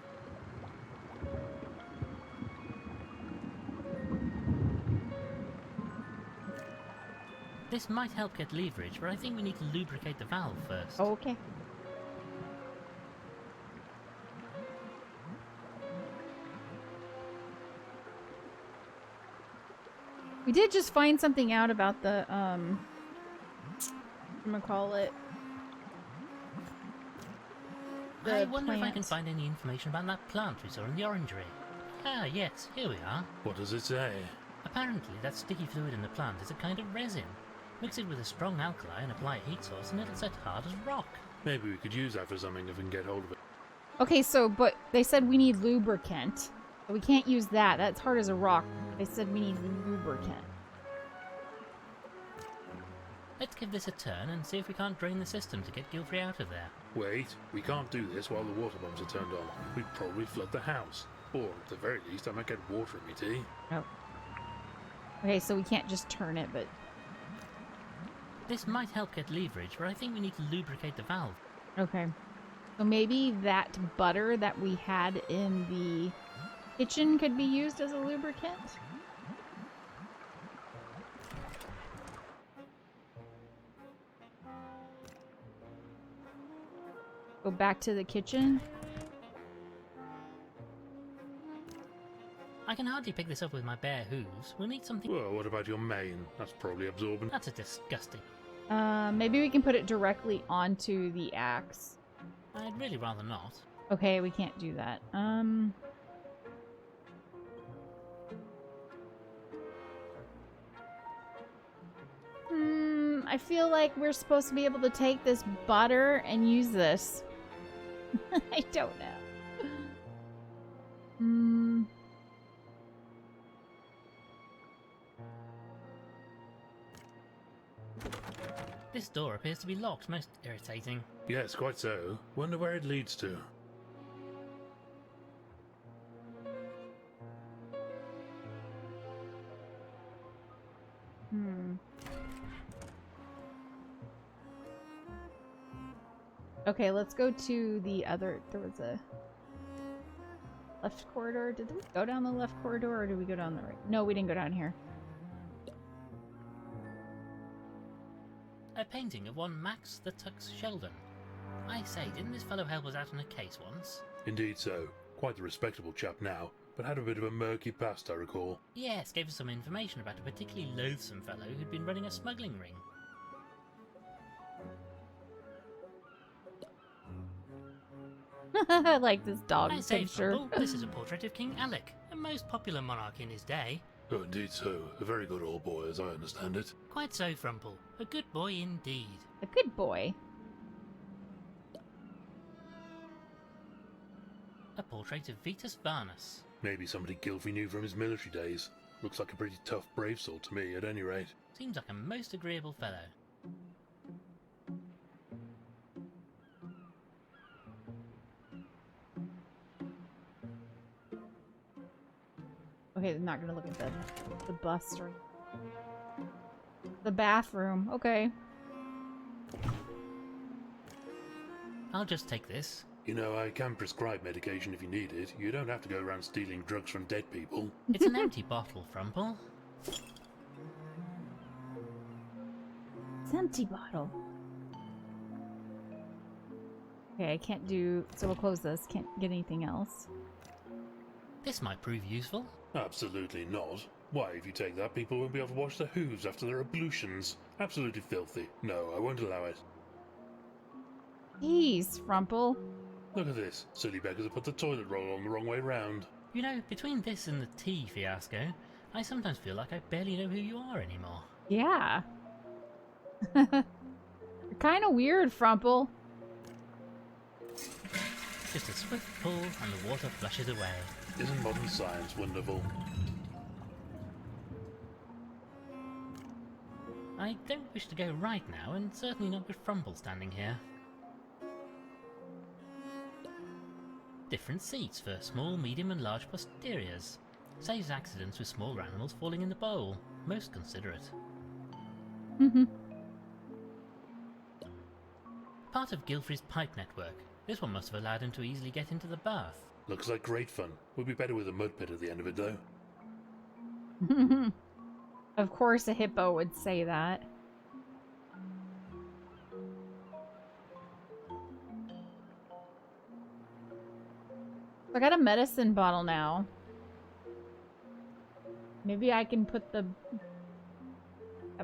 This might help get leverage, but I think we need to lubricate the valve first.
Okay. We did just find something out about the, whatchamacallit?
I wonder if I can find any information about that plant we saw in the orangery. Ah, yes, here we are.
What does it say?
Apparently, that sticky fluid in the plant is a kind of resin. Mix it with a strong alkali and apply a heat source and it'll set hard as rock.
Maybe we could use that for something if we can get hold of it.
Okay, so, but they said we need lubricant. But we can't use that. That's hard as a rock. They said we need lubricant.
Let's give this a turn and see if we can't drain the system to get Gilfrey out of there.
Wait, we can't do this while the water pumps are turned on. We'd probably flood the house. Or, at the very least, I might get water in me tea.
Oh. Okay, so we can't just turn it, but...
This might help get leverage, but I think we need to lubricate the valve.
Okay. So maybe that butter that we had in the kitchen could be used as a lubricant? Go back to the kitchen.
I can hardly pick this up with my bare hooves. We'll need something...
Well, what about your mane? That's probably absorbent.
That's a disgusting...
Maybe we can put it directly onto the axe.
I'd really rather not.
Okay, we can't do that. I feel like we're supposed to be able to take this butter and use this. I don't know.
This door appears to be locked, most irritating.
Yes, quite so. Wonder where it leads to.
Okay, let's go to the other... There was a left corridor. Did we go down the left corridor or did we go down the right? No, we didn't go down here.
A painting of one Max the Tux Sheldon. I say, didn't this fellow help us out on a case once?
Indeed so. Quite the respectable chap now, but had a bit of a murky past, I recall.
Yes, gave us some information about a particularly loathsome fellow who'd been running a smuggling ring.
I like this dog
I say,
picture.
Frumple, this is a portrait of King Alec, a most popular monarch in his day.
Oh, indeed so. A very good old boy, as I understand it.
Quite so, Frumple. A good boy indeed.
A good boy.
A portrait of Vitus Varnus.
Maybe somebody Gilfrey knew from his military days. Looks like a pretty tough, brave sort to me, at any rate.
Seems like a most agreeable fellow.
Okay, I'm not gonna look at the bust or the bathroom. Okay.
I'll just take this.
You know, I can prescribe medication if you need it. You don't have to go around stealing drugs from dead people.
It's an empty bottle, Frumple.
It's an empty bottle. Okay, I can't do... So we'll close this. Can't get anything else.
This might prove useful.
Absolutely not. Why, if you take that, people won't be able to wash their hooves after their ablutions. Absolutely filthy. No, I won't allow it.
Jeez, Frumple.
Look at this. Silly beggars have put the toilet roll on the wrong way round.
You know, between this and the tea fiasco, I sometimes feel like I barely know who you are anymore.
Yeah. You're kind of weird, Frumple.
Just a swift pull and the water flushes away.
Isn't modern science wonderful?
I don't wish to go right now, and certainly not with Frumple standing here. Different seats for small, medium and large posteriors. Saves accidents with small animals falling in the bowl. Most considerate. Part of Gilfrey's pipe network. This one must have allowed him to easily get into the bath.
Looks like great fun. Would be better with a mud pit at the end of it, though.
Of course a hippo would say that. I got a medicine bottle now. Maybe I can put the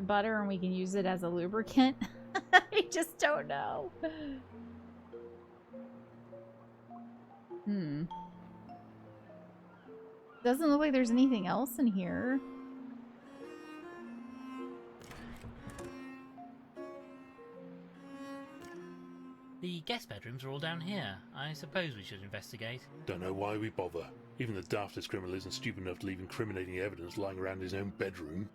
butter and we can use it as a lubricant. I just don't know. Doesn't look like there's anything else in here.
The guest bedrooms are all down here. I suppose we should investigate.
Don't know why we bother. Even the daftest criminal isn't stupid enough to leave incriminating evidence lying around his own bedroom.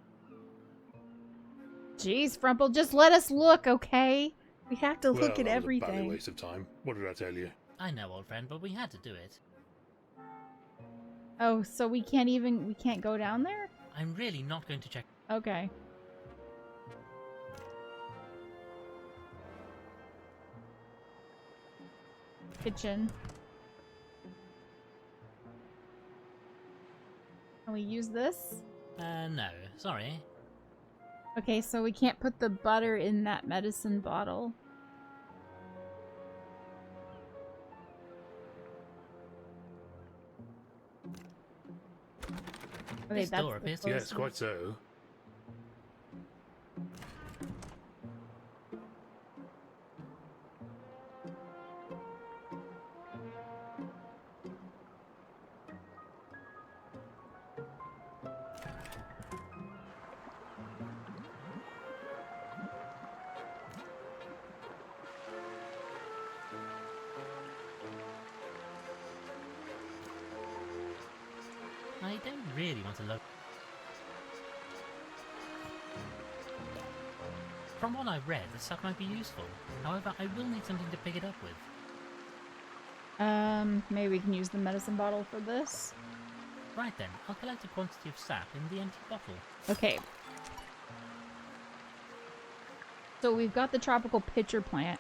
Jeez, Frumple, just let us look, okay? We have to look at
That was a bally
everything.
waste of time. What did I tell you?
I know, old friend, but we had to do it.
Oh, so we can't go down there?
I'm really not going to check.
Okay. Kitchen. Can we use this?
No, sorry.
Okay, so we can't put the butter in that medicine bottle. Okay,
This door appears to be
Yes, quite so.
I don't really want to look. From what I've read, the stuff might be useful. However, I will need something to pick it up with.
Maybe we can use the medicine bottle for this.
Right then, I'll collect a quantity of sap in the empty bottle.
Okay. So we've got the tropical pitcher plant.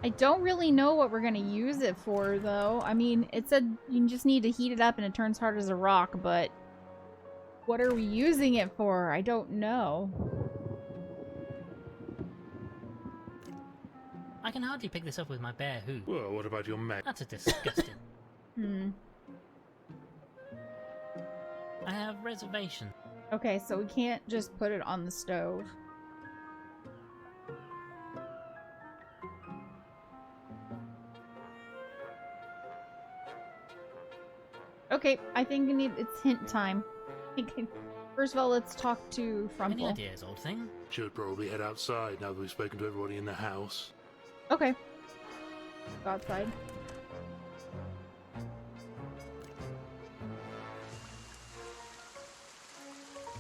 I don't really know what we're gonna use it for, though. I mean, it said you just need to heat it up and it turns hard as a rock, but what are we using it for? I don't know.
I can hardly pick this up with my bare hoof.
Well, what about your mate?
That's a disgusting. I have reservations.
Okay, so we can't just put it on the stove. Okay, I think it's hint time. First of all, let's talk to
Any
Frumple.
ideas, old thing?
Should probably head outside now that we've spoken to everybody in the house.
Okay. Go outside.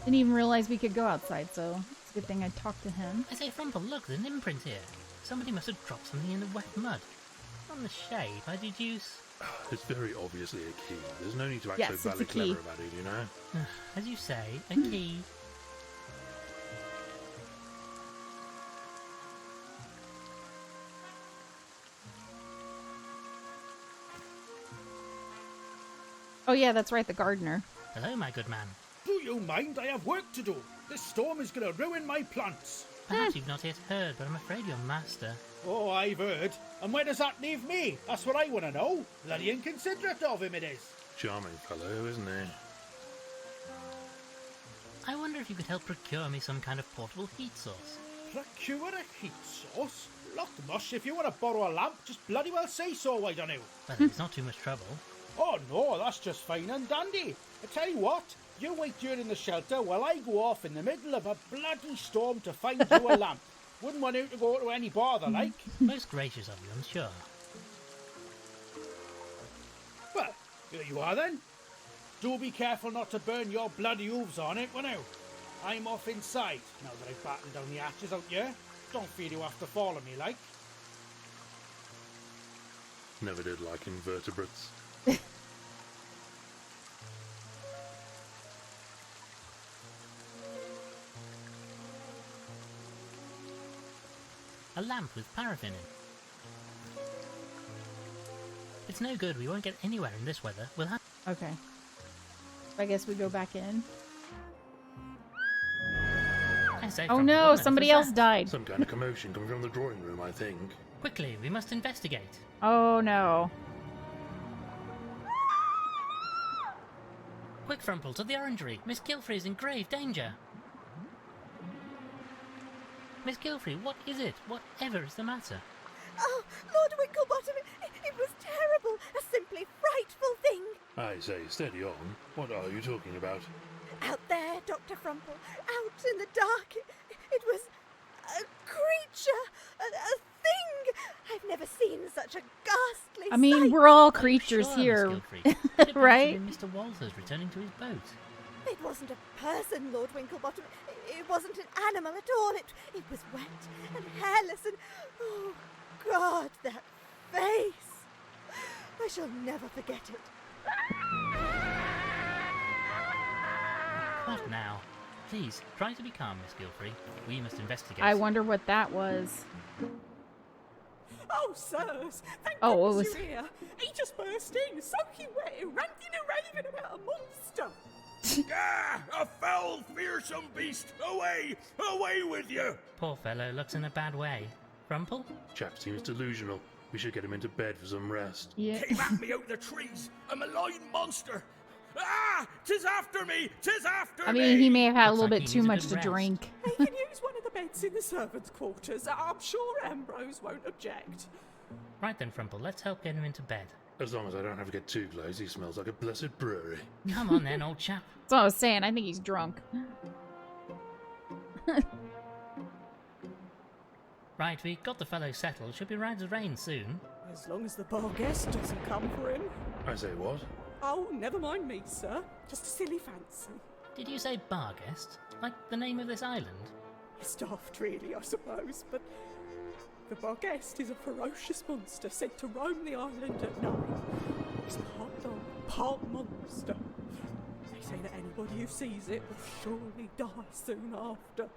Didn't even realize we could go outside, so it's a good thing I talked to him.
I say, Frumple, look, there's an imprint here. Somebody must have dropped something in the wet mud. On the shape, I deduce...
It's very obviously a key. There's no need to act
Yes,
so
it's a
badly
key.
clever about it, you know?
As you say, a key.
Oh yeah, that's right, the gardener.
Hello, my good man.
Do you mind? I have work to do. This storm is going to ruin my plants.
Perhaps you've not yet heard, but I'm afraid your master...
Oh, I've heard. And where does that leave me? That's what I want to know. Bloody inconsiderate of him it is.
Charming fellow, isn't he?
I wonder if you could help procure me some kind of portable heat source.
Procure a heat source? Look, Mush, if you want to borrow a lamp, just bloody well say so, why don't you?
Well, it's not too much trouble.
Oh, no, that's just fine and dandy. I tell you what, you wait here in the shelter while I go off in the middle of a bloody storm to find you a lamp. Wouldn't want you to go to any bother, like.
Most gracious of you, I'm sure.
Well, here you are then. Do be careful not to burn your bloody hooves on it, won't you? I'm off inside, now that I've battened down the hatches out here. Don't feel you have to follow me, like.
Never did like invertebrates.
A lamp with paraffin in. It's no good, we won't get anywhere in this weather. We'll have...
Okay. I guess we go back in.
I say,
Oh
Frumple,
no,
what on earth
somebody
was
else
that?
died.
Some kind of commotion coming from the drawing room, I think.
Quickly, we must investigate.
Oh no.
Quick, Frumple, to the orangery. Miss Gilfrey is in grave danger. Miss Gilfrey, what is it? Whatever is the matter?
Oh, Lord Winklebottom, it was terrible. A simply frightful thing.
I say, steady on. What are you talking about?
Out there, Dr. Frumple, out in the dark, it was a creature, a thing. I've never seen such a ghastly
I mean,
sight.
we're all
Oh,
creatures
sure,
here,
Miss Gilfrey. Could it perhaps
right?
have been Mr. Walters returning to his boat?
It wasn't a person, Lord Winklebottom. It wasn't an animal at all. It was wet and hairless and... Oh, God, that face. I shall never forget it.
What now? Please, try to be calm, Miss Gilfrey. We must investigate.
I wonder what that was.
Oh, sirs, thank
Oh, it
goodness
was-
you're here. He just burst in, soaking wet, ranting and raving about a monster.
Ah, a foul, fearsome beast! Away! Away with you!
Poor fellow looks in a bad way. Frumple?
Chap seems delusional. We should get him into bed for some rest.
Yeah.
Came at me out the trees! A malign monster! Ah! 'Tis after me! 'Tis after
I
me!
mean, he may have had a
Looks
little
like
bit
he
too
needs a
much
good
to
rest.
drink.
He can use one of the beds in the servants' quarters. I'm sure Ambrose won't object.
Right then, Frumple, let's help get him into bed.
As long as I don't have to get too close, he smells like a blessed brewery.
Come on then, old chap.
That's what I was saying. I think he's drunk.
Right, we got the fellow settled. Should be right as rain soon.
As long as the bar guest doesn't come for him.
I say what?
Oh, never mind me, sir. Just a silly fancy.
Did you say Barguest? Like the name of this island?
It's daft, really, I suppose, but the bar guest is a ferocious monster sent to roam the island at night. He's part dog, part monster. They say that anybody who sees it will surely die soon after.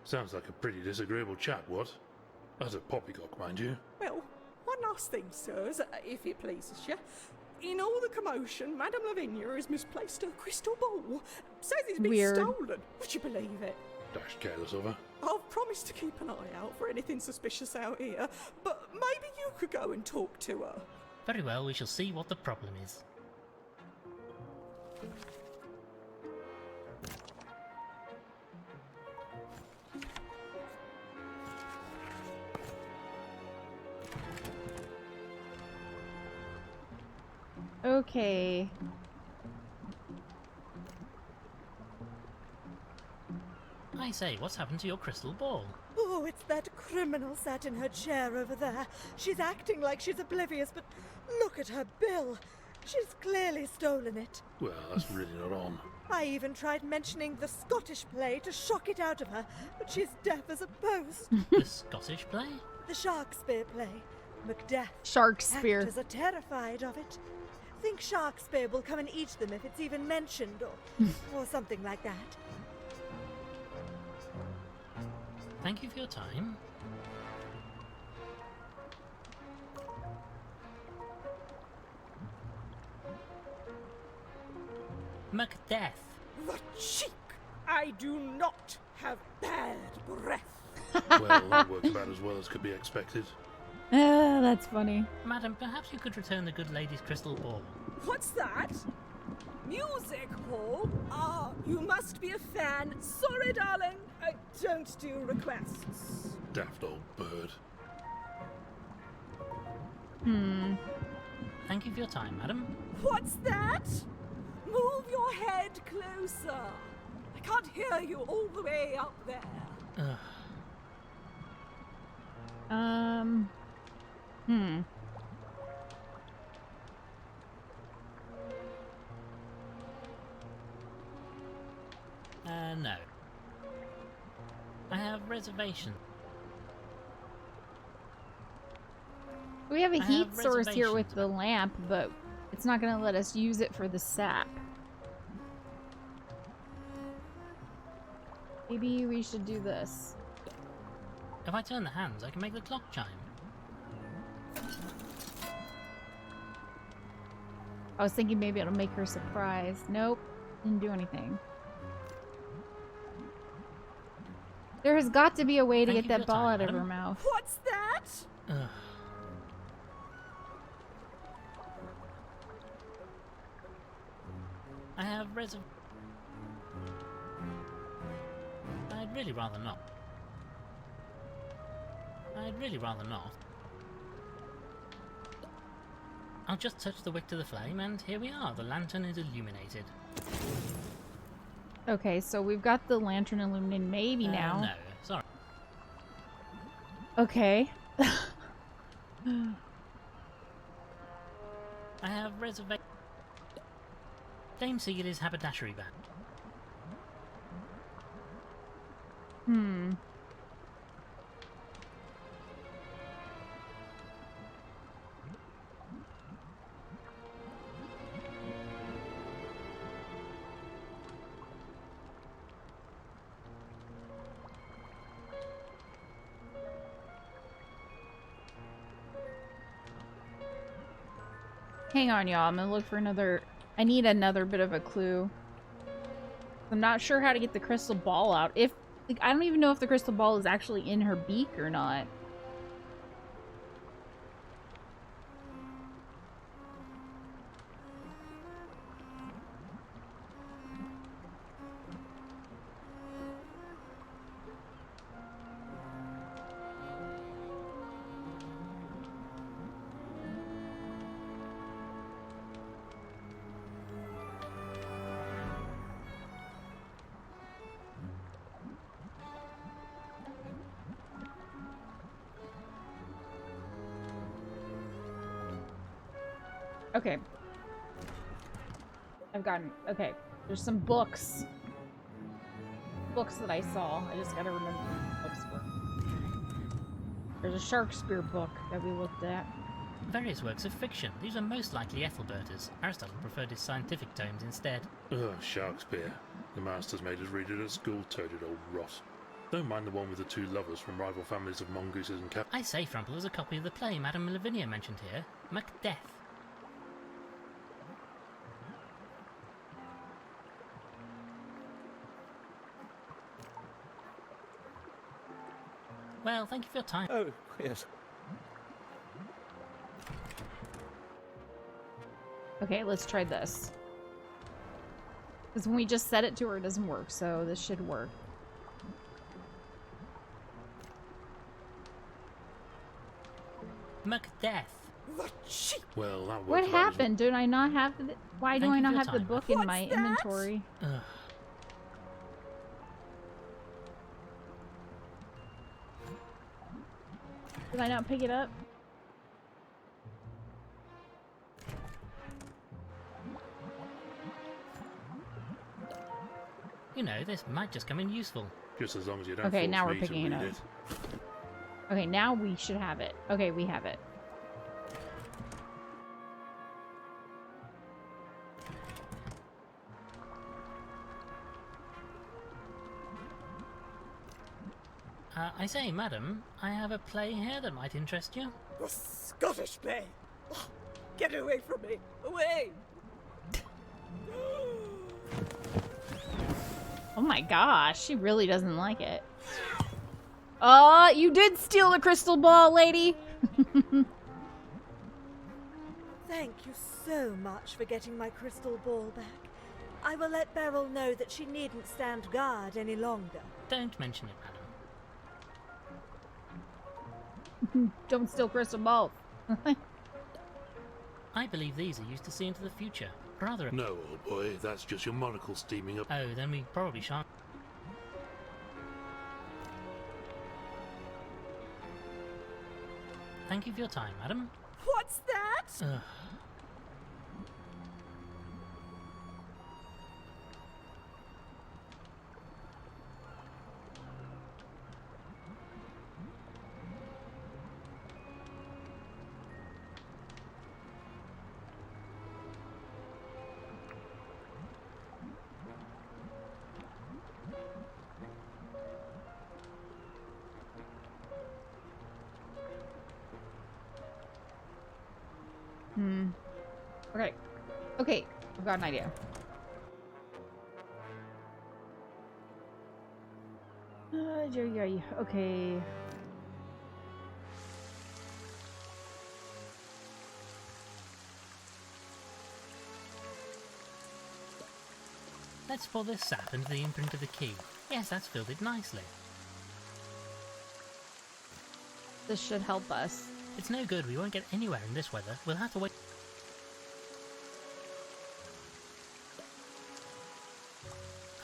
Sounds like a pretty disagreeable chap, what? That's a poppycock, mind you.
Well, one last thing, sirs, if it pleases you. In all the commotion, Madame Lavinia has misplaced her crystal ball. Says it's been
Weird.
stolen. Would you believe it?
Dashed careless of her.
I've promised promise to keep an eye out for anything suspicious out here, but maybe you could go and talk to her.
Very well, we shall see what the problem is.
Okay.
I say, what's happened to your crystal ball?
Oh, it's that criminal sat in her chair over there. She's acting like she's oblivious, but look at her bill. She's clearly stolen it.
Well, that's really not on.
I even tried mentioning the Scottish play to shock it out of her, but she's deaf as a post.
The Scottish play?
The Sharkspere play. Macbeth.
Sharkspere.
Actors are terrified of it. Think Sharkspere will come and eat them if it's even mentioned, or something like that.
Thank you for your time. Macbeth.
The cheek! I do not have bad breath.
Well, that worked about as well as could be expected.
Ah, that's funny.
Madam, perhaps you could return the good lady's crystal ball.
What's that? Music hall? Ah, you must be a fan. Sorry, darling. I don't do requests.
Daft old bird.
Thank you for your time, madam.
What's that? Move your head closer. I can't hear you all the way up there.
Ugh. No. I have reservation.
We have a
I
heat
have
source here with
reservations.
the lamp, but it's not going to let us use it for the sap. Maybe we should do this.
If I turn the hands, I can make the clock chime.
I was thinking maybe it'll make her surprised. Nope, didn't do anything. There has got to be a way to
Thank
get
you
that
for your
ball
time,
out of her
madam.
mouth.
What's that?
Ugh. I have I'd really rather not. I'll just touch the wick to the flame, and here we are. The lantern is illuminated.
Okay, so we've got the lantern illuminated maybe now.
No, sorry.
Okay.
I have reservation. Dame Sigurdy's haberdashery bag.
Hang on, y'all. I'm gonna look for another... I need another bit of a clue. I'm not sure how to get the crystal ball out. If... Like, I don't even know if the crystal ball is actually in her beak or not. Okay. I've gotten... Okay. There's some books. Books that I saw. I just gotta remember what the books were. There's a Sharkspere book that we looked at.
Various works of fiction. These are most likely Ethelberta's. Aristotle preferred his scientific tomes instead.
Ugh, Sharkspere. The masters made us read it at school, toted old rot. Don't mind the one with the two lovers from rival families of mongooses and cap.
I say, Frumple, there's a copy of the play Madame Lavinia mentioned here. Macbeth. Well, thank you for your time.
Oh, yes.
Okay, let's try this. Because when we just set it to her, it doesn't work, so this should work.
Macbeth.
The cheap.
Well, that worked
What
about as well.
happened? Did I not have the... Why do
Thank
I
you
not
for your
have the
time.
book in
What's
my
that?
inventory?
Ugh.
Did I not pick it up?
You know, this might just come in useful.
Just as long as you don't
Okay,
force
now we're
me to
picking it
read
up. Okay, now we should have it. Okay, we have it.
I say, madam, I have a play here that might interest you.
The Scottish play. Oh, get away from me. Away.
Oh my gosh, she really doesn't like it. You did steal the crystal ball, lady!
Thank you so much for getting my crystal ball back. I will let Beryl know that she needn't stand guard any longer.
Don't mention it, madam.
Don't steal crystal balls.
I believe these are used to see into the future. Rather.
No, old boy, that's just your monocle steaming up.
Oh, then we probably shan't. Thank you for your time, madam.
What's that?
Ugh.
Okay. Okay, I've got an idea. Okay.
Let's pour this sap into the imprint of the key. Yes, that's filled it nicely.
This should help us.
It's no good, we won't get anywhere in this weather. We'll have to wait.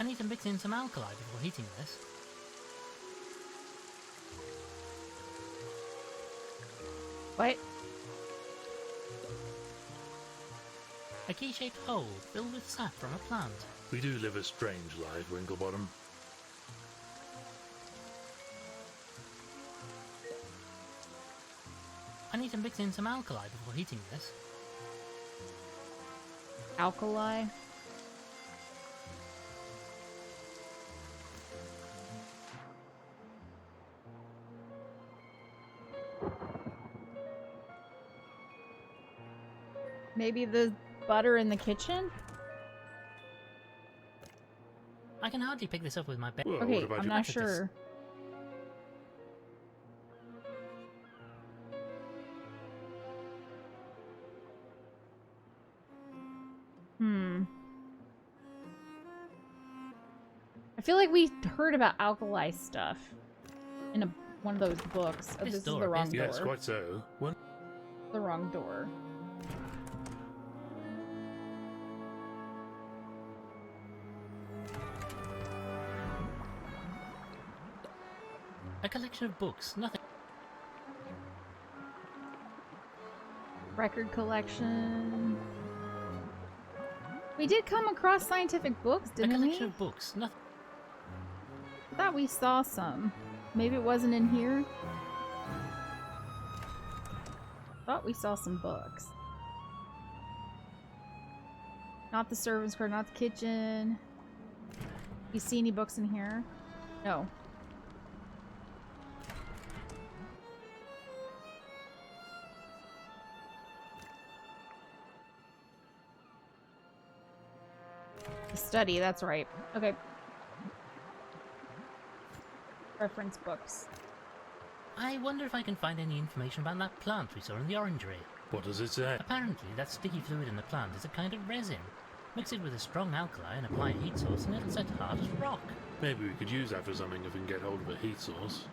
I need to mix in some alkali before heating this.
What?
A key-shaped hole filled with sap from a plant.
We do live a strange life, Winklebottom.
I need to mix in some alkali before heating this.
Alkali? Maybe the butter in the kitchen?
I can hardly pick this up with my bare.
Well,
Okay,
what about
I'm
you?
not
Look at this.
sure. I feel like we heard about alkali stuff in one of those books. Oh,
This
this is
door
the wrong
is-
door.
Yes, quite so. When
The wrong door.
A collection of books, nothing.
Record collection. We did come across scientific books,
A
didn't
collection
we?
of books, nothing.
I thought we saw some. Maybe it wasn't in here. Thought we saw some books. Not the servants' quarter, not the kitchen. You see any books in here? No. The study, that's right. Okay. Reference books.
I wonder if I can find any information about that plant we saw in the orangery.
What does it say?
Apparently, that sticky fluid in the plant is a kind of resin. Mix it with a strong alkali and apply a heat source and it'll set hard as rock.
Maybe we could use that for something if we can get hold of a heat source.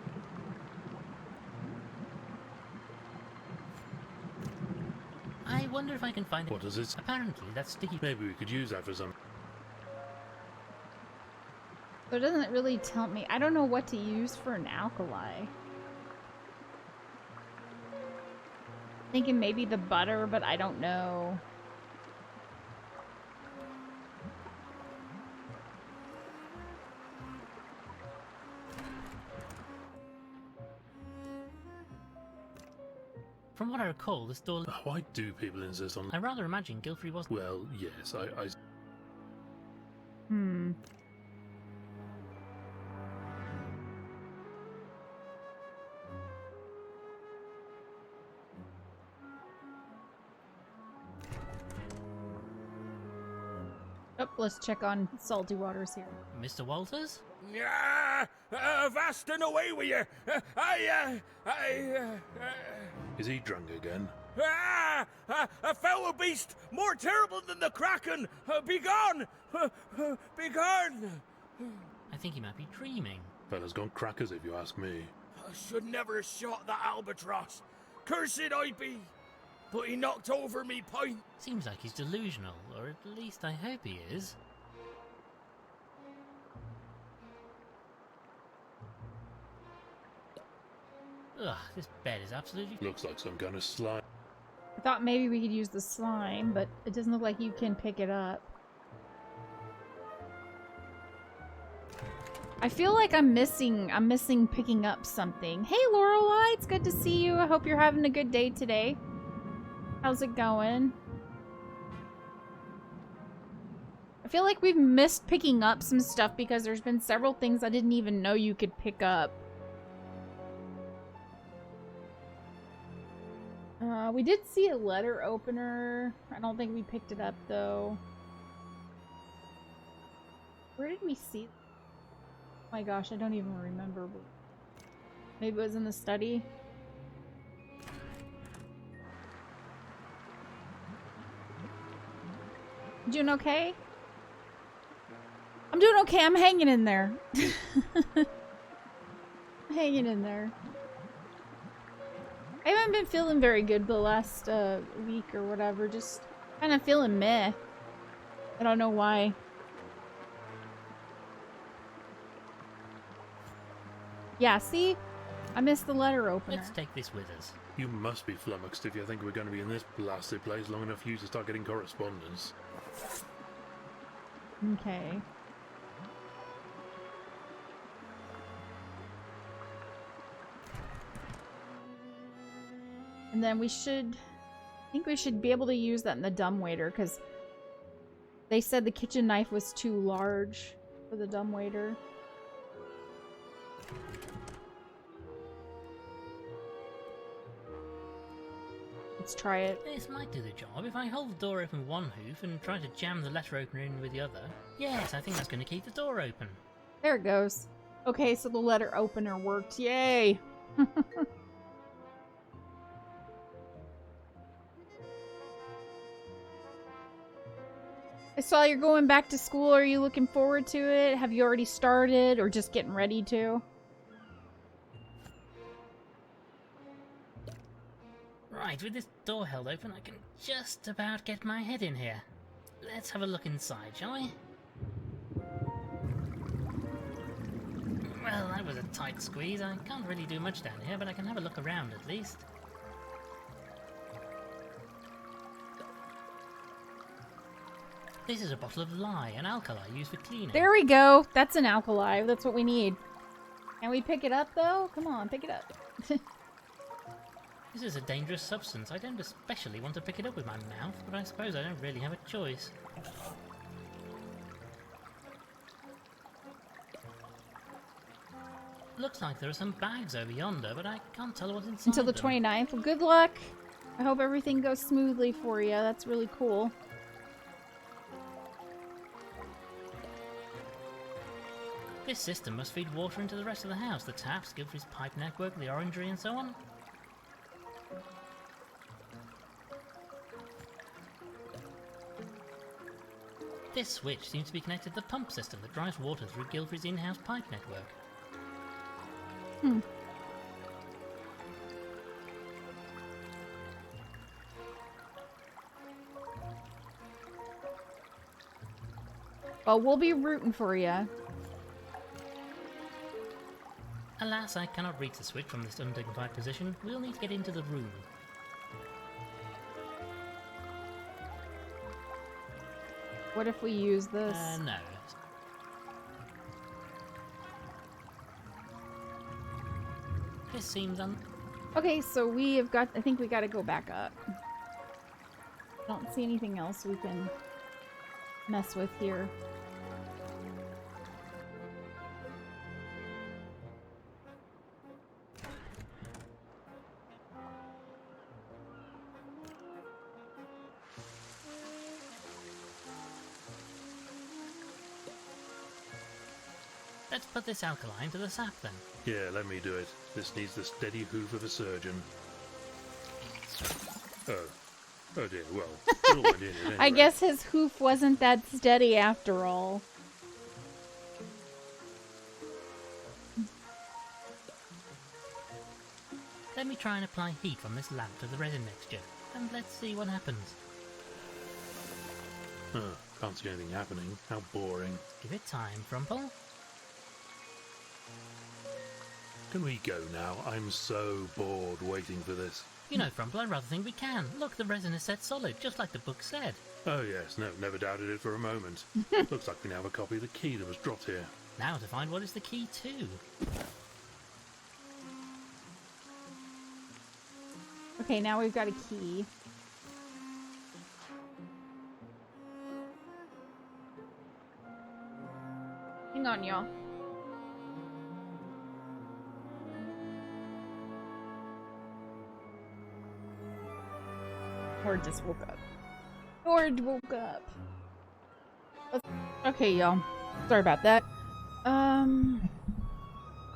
I wonder if I can find it.
What does it say?
Apparently, that sticky...
Maybe we could use that for some...
So it doesn't really tell me. I don't know what to use for an alkali. Thinking maybe the butter, but I don't know.
From what I recall, this door...
Why do people insist on...
I rather imagine Gilfrey was...
Well, yes, I...
Oh, let's check on salty waters here.
Mr. Walters?
Vast and away with you.
Is he drunk again?
A foul beast more terrible than the Kraken. Begone! Begone!
I think he might be dreaming.
Fella's gone crackers if you ask me.
I should never have shot that albatross. Cursed I be. But he knocked over me pint.
Seems like he's delusional, or at least I hope he is. Ugh, this bed is absolutely...
Looks like some kind of slime.
I thought maybe we could use the slime, but it doesn't look like you can pick it up. I feel like I'm missing picking up something. Hey Lorelei, it's good to see you. I hope you're having a good day today. How's it going? I feel like we've missed picking up some stuff because there's been several things I didn't even know you could pick up. We did see a letter opener. I don't think we picked it up though. Where did we see? Oh my gosh, I don't even remember. Maybe it was in the study. You doing okay? I'm doing okay. I'm hanging in there. Hanging in there. I haven't been feeling very good the last week or whatever. Just kind of feeling meh. I don't know why. Yeah, see? I missed the letter opener.
Let's take this with us.
You must be flummoxed if you think we're going to be in this blasted place long enough for you to start getting correspondence.
Okay. And then we should... I think we should be able to use that in the dumbwaiter, because they said the kitchen knife was too large for the dumbwaiter. Let's try it.
This might do the job. If I hold the door open with one hoof and try to jam the letter opener in with the other. Yes, I think that's going to keep the door open.
There it goes. Okay, so the letter opener worked. Yay! I saw you're going back to school. Are you looking forward to it? Have you already started or just getting ready to?
Right, with this door held open, I can just about get my head in here. Let's have a look inside, shall we? Well, that was a tight squeeze. I can't really do much down here, but I can have a look around at least. This is a bottle of lye, an alkali used for cleaning.
There we go. That's an alkali. That's what we need. Can we pick it up, though? Come on, pick it up.
This is a dangerous substance. I don't especially want to pick it up with my mouth, but I suppose I don't really have a choice. Looks like there are some bags over yonder, but I can't tell what's inside
Until the
them.
29th. Well, good luck. I hope everything goes smoothly for you. That's really cool.
This system must feed water into the rest of the house, the taps, Gilfrey's pipe network, the orangery and so on. This switch seems to be connected to the pump system that drives water through Gilfrey's in-house pipe network.
Well, we'll be rooting for you.
Alas, I cannot reach the switch from this undignified position. We'll need to get into the room.
What if we use this?
No. This seems
Okay, so we have got... I think we gotta go back up. Don't see anything else we can mess with here.
Let's put this alkaline to the sap then.
Yeah, let me do it. This needs the steady hoof of a surgeon. Oh dear, well, it all went in it anyway.
I guess his hoof wasn't that steady after all.
Let me try and apply heat from this lamp to the resin mixture, and let's see what happens.
Can't see anything happening. How boring.
Give it time, Frumple.
Can we go now? I'm so bored waiting for this.
You know, Frumple, I rather think we can. Look, the resin is set solid, just like the book said.
Oh yes, no, never doubted it for a moment. Looks like we now have a copy of the key that was dropped here.
Now to find what is the key to.
Okay, now we've got a key. Hang on, y'all. Nord just woke up. Nord woke up. Okay, y'all. Sorry about that.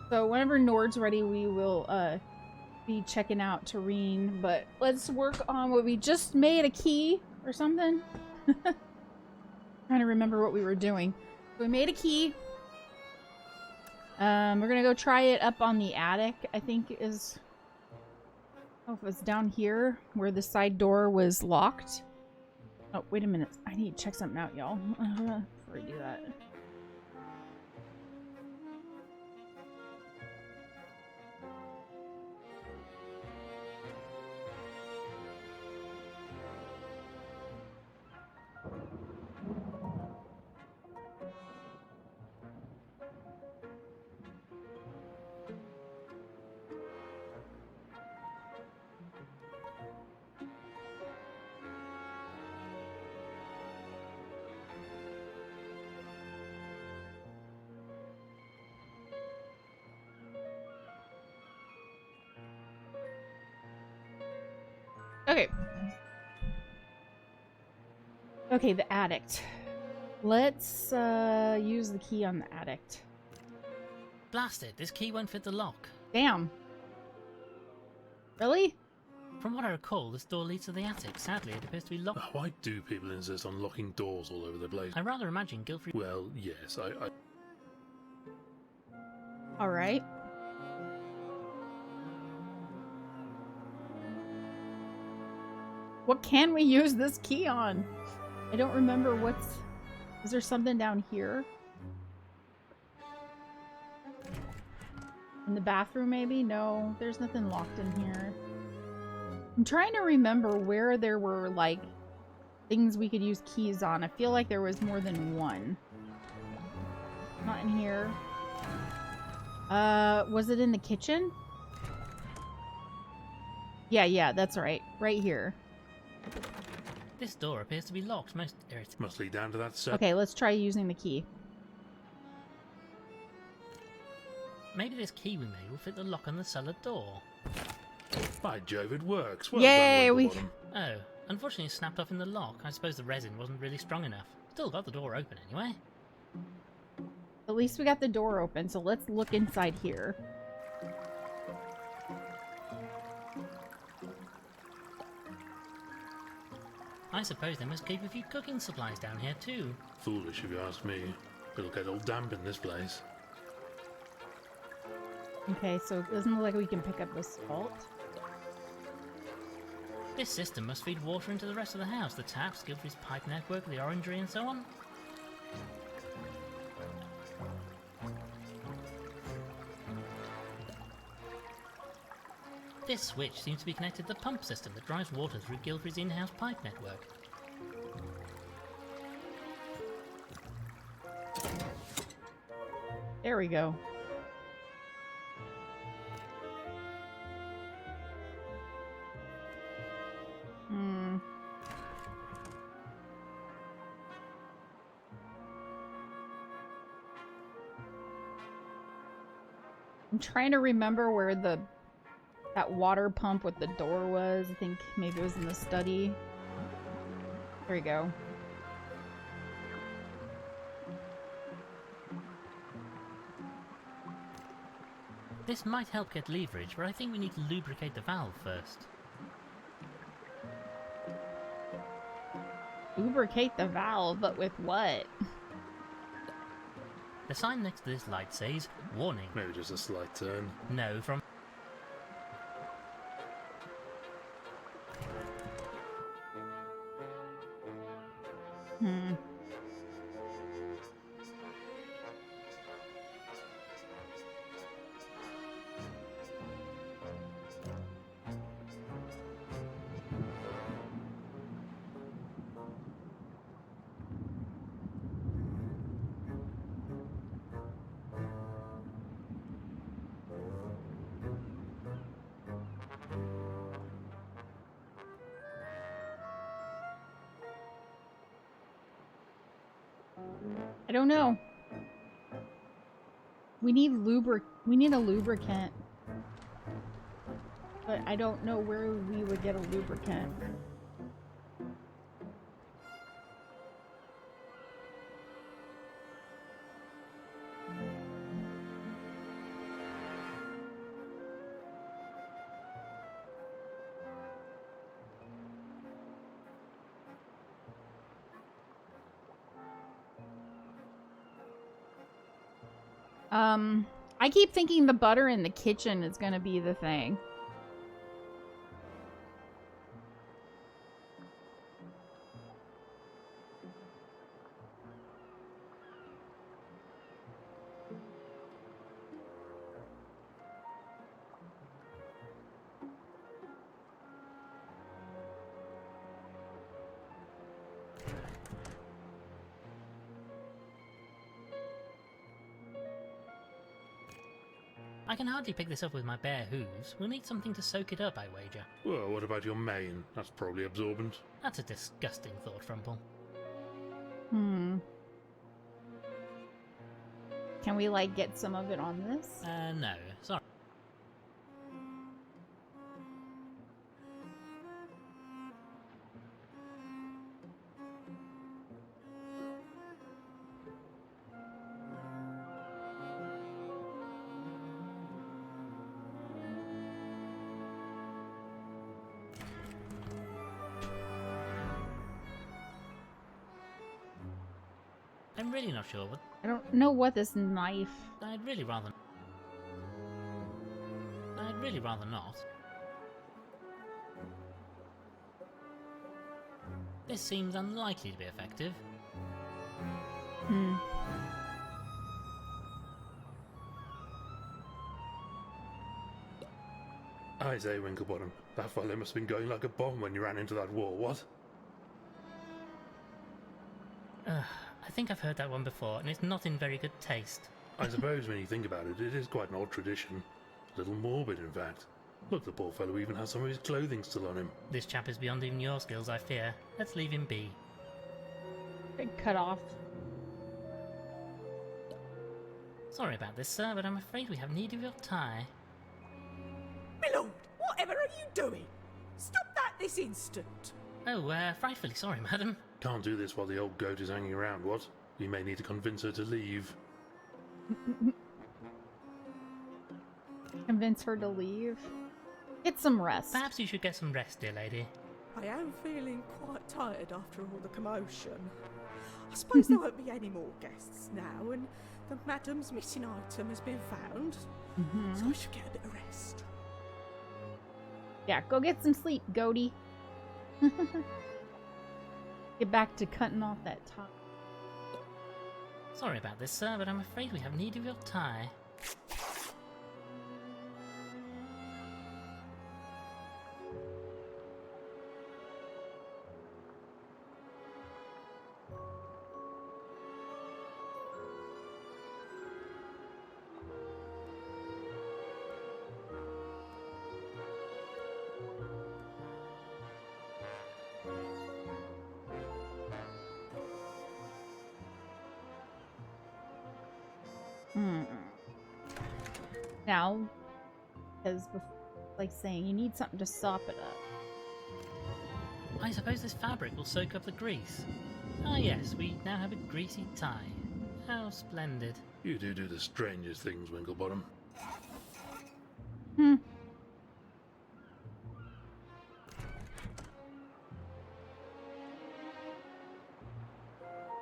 So whenever Nord's ready, we will be checking out Tareen. But let's work on what we just made, a key or something. Trying to remember what we were doing. We made a key. We're gonna go try it up on the attic. I think is. Oh, if it's down here where the side door was locked. Oh, wait a minute. I need to check something out, y'all. Before I do that. Okay. Okay, the addict. Let's use the key on the addict.
Blast it, this key won't fit the lock.
Damn. Really?
From what I recall, this door leads to the attic. Sadly, it appears to be locked.
Why do people insist on locking doors all over the place?
I rather imagine Gilfrey...
Well, yes, I...
Alright. What can we use this key on? I don't remember what's... Is there something down here? In the bathroom, maybe? No, there's nothing locked in here. I'm trying to remember where there were, like, things we could use keys on. I feel like there was more than one. Not in here. Was it in the kitchen? Yeah, that's right. Right here.
This door appears to be locked. Most irritating.
Must lead down to that cell.
Okay, let's try using the key.
Maybe this key we made will fit the lock on the cellar door.
By Jove, it works. Well
Yay,
done,
we...
Winklebottom.
Oh, unfortunately it snapped off in the lock. I suppose the resin wasn't really strong enough. Still got the door open anyway.
At least we got the door open, so let's look inside here.
I suppose they must keep a few cooking supplies down here too.
Foolish if you ask me. It'll get all damp in this place.
Okay, so it doesn't look like we can pick up the salt.
This system must feed water into the rest of the house, the taps, Gilfrey's pipe network, the orangery and so on. This switch seems to be connected to the pump system that drives water through Gilfrey's in-house pipe network.
There we go. I'm trying to remember where that water pump with the door was. I think maybe it was in the study. There we go.
This might help get leverage, but I think we need to lubricate the valve first.
Lubricate the valve, but with what?
The sign next to this light says, "Warning."
Maybe just a slight turn.
No, from...
I don't know. We need a lubricant. But I don't know where we would get a lubricant. I keep thinking the butter in the kitchen is gonna be the thing.
I can hardly pick this up with my bare hooves. We'll need something to soak it up, I wager.
Well, what about your mane? That's probably absorbent.
That's a disgusting thought, Frumple.
Can we, like, get some of it on this?
No. Sorry. I'm really not sure what...
I don't know what this knife...
I'd really rather not. This seems unlikely to be effective.
I say, Winklebottom, that fellow must have been going like a bomb when you ran into that wall, what?
I think I've heard that one before, and it's not in very good taste.
I suppose when you think about it, it is quite an odd tradition. A little morbid, in fact. Look, the poor fellow even has some of his clothing still on him.
This chap is beyond even your skills, I fear. Let's leave him be.
Big cut off.
Sorry about this, sir, but I'm afraid we have need of your tie.
My lord, whatever are you doing? Stop that this instant!
Oh, frightfully sorry, madam.
Can't do this while the old goat is hanging around, what? We may need to convince her to leave.
Convince her to leave. Get some rest.
Perhaps you should get some rest, dear lady.
I am feeling quite tired after all the commotion. I suppose there won't be any more guests now, and the madam's missing item has been found, so I should get a bit of rest.
Yeah, go get some sleep, goaty. Get back to cutting off that top.
Sorry about this, sir, but I'm afraid we have need of your tie.
Now, as like saying, you need something to sop it up.
I suppose this fabric will soak up the grease. Ah yes, we now have a greasy tie. How splendid.
You do the strangest things, Winklebottom.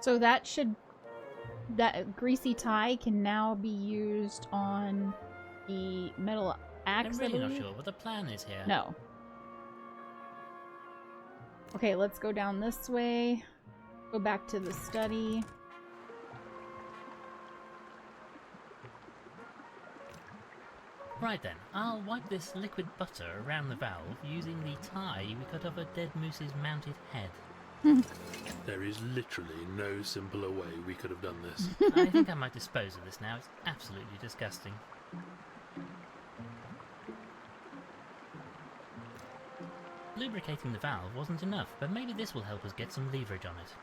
So that greasy tie can now be used on the metal axe.
I'm really not sure what the plan is here.
No. Okay, let's go down this way. Go back to the study.
Right then, I'll wipe this liquid butter around the valve using the tie we cut off a dead moose's mounted head.
There is literally no simpler way we could have done this.
I think I might dispose of this now. It's absolutely disgusting. Lubricating the valve wasn't enough, but maybe this will help us get some leverage on it.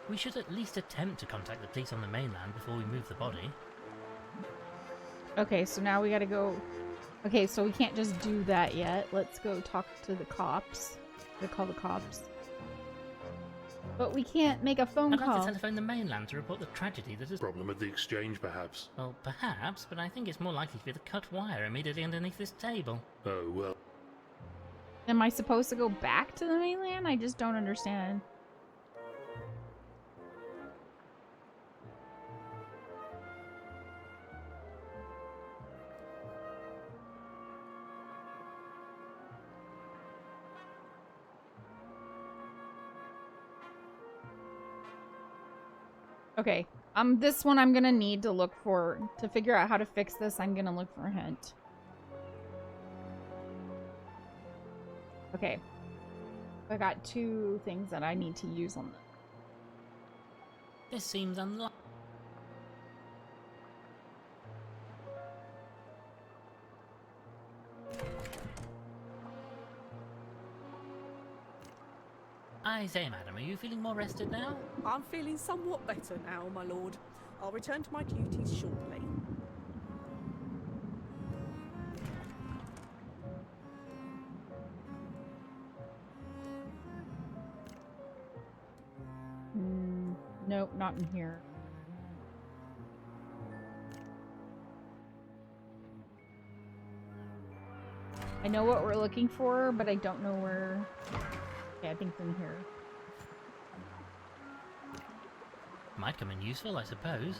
We should at least attempt to contact the police on the mainland before we move the body.
Okay, so now we gotta go... Okay, so we can't just do that yet. Let's go talk to the cops. They call the cops. But we can't make a phone
I'd
call.
like to telephone the mainland to report the tragedy that has...
Problem with the exchange, perhaps.
Well, perhaps, but I think it's more likely to be the cut wire immediately underneath this table.
Oh, well.
Am I supposed to go back to the mainland? I just don't understand. Okay, this one I'm gonna need to look for, to figure out how to fix this, I'm gonna look for a hint. Okay. I got 2 things that I need to use on this.
This seems unlikely. I say, madam, are you feeling more rested now?
I'm feeling somewhat better now, my lord. I'll return to my duties shortly.
Nope, not in here. I know what we're looking for, but I don't know where... Okay, I think it's in here.
Might come in useful, I suppose.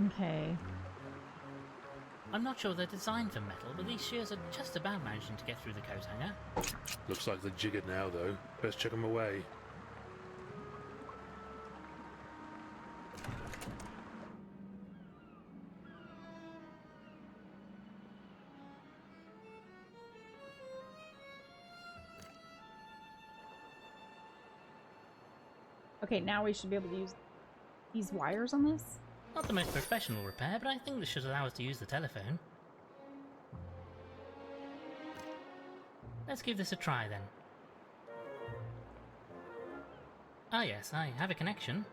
Okay.
I'm not sure they're designed for metal, but these shears are just about managing to get through the coat hanger.
Looks like they're jiggered now, though. Best check them away.
Okay, now we should be able to use these wires on this.
Not the most professional repair, but I think this should allow us to use the telephone. Let's give this a try then. Ah yes, I have a connection.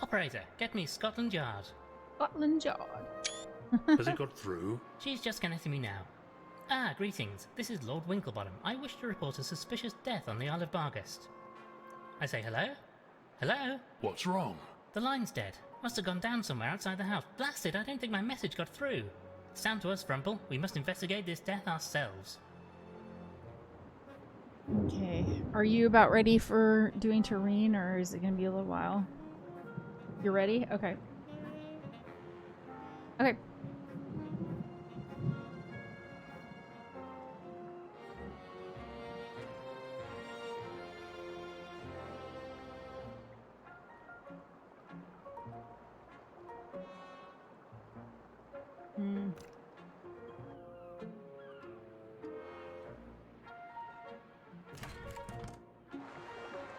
Operator, get me Scotland Yard.
Scotland Yard.
Has it got through?
She's just connecting me now. Ah, greetings. This is Lord Winklebottom. I wish to report a suspicious death on the Isle of Barghest. I say hello? Hello?
What's wrong?
The line's dead. Must have gone down somewhere outside the house. Blast it, I don't think my message got through. It's down to us, Frumple. We must investigate this death ourselves.
Okay. Are you about ready for doing terrain, or is it going to be a little while? You're ready? Okay. Okay.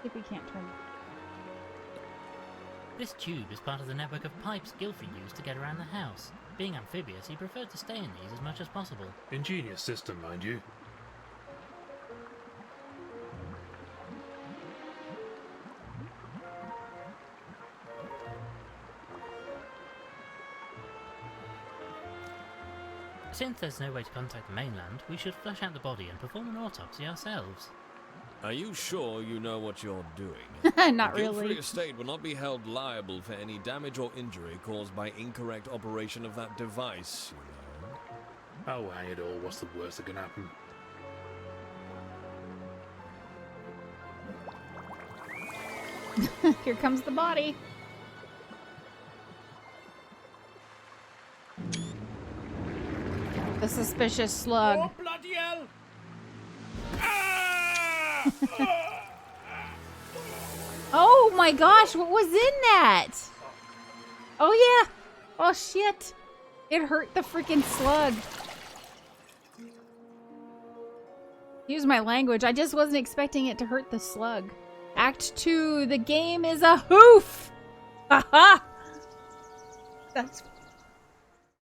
If we can't turn.
This tube is part of the network of pipes Gilfrey used to get around the house. Being amphibious, he preferred to stay in these as much as possible.
Ingenious system, mind you.
Since there's no way to contact the mainland, we should flush out the body and perform an autopsy ourselves.
Are you sure you know what you're doing?
Not
The Gilfrey
really.
estate will not be held liable for any damage or injury caused by incorrect operation of that device, you know.
Oh, hang it all. What's the worst that can happen?
Here comes the body. The suspicious slug.
Oh, bloody hell!
Oh my gosh, what was in that? Oh yeah. Oh shit. It hurt the freaking slug. Use my language. I just wasn't expecting it to hurt the slug. Act 2, the game is a hoof! Haha! That's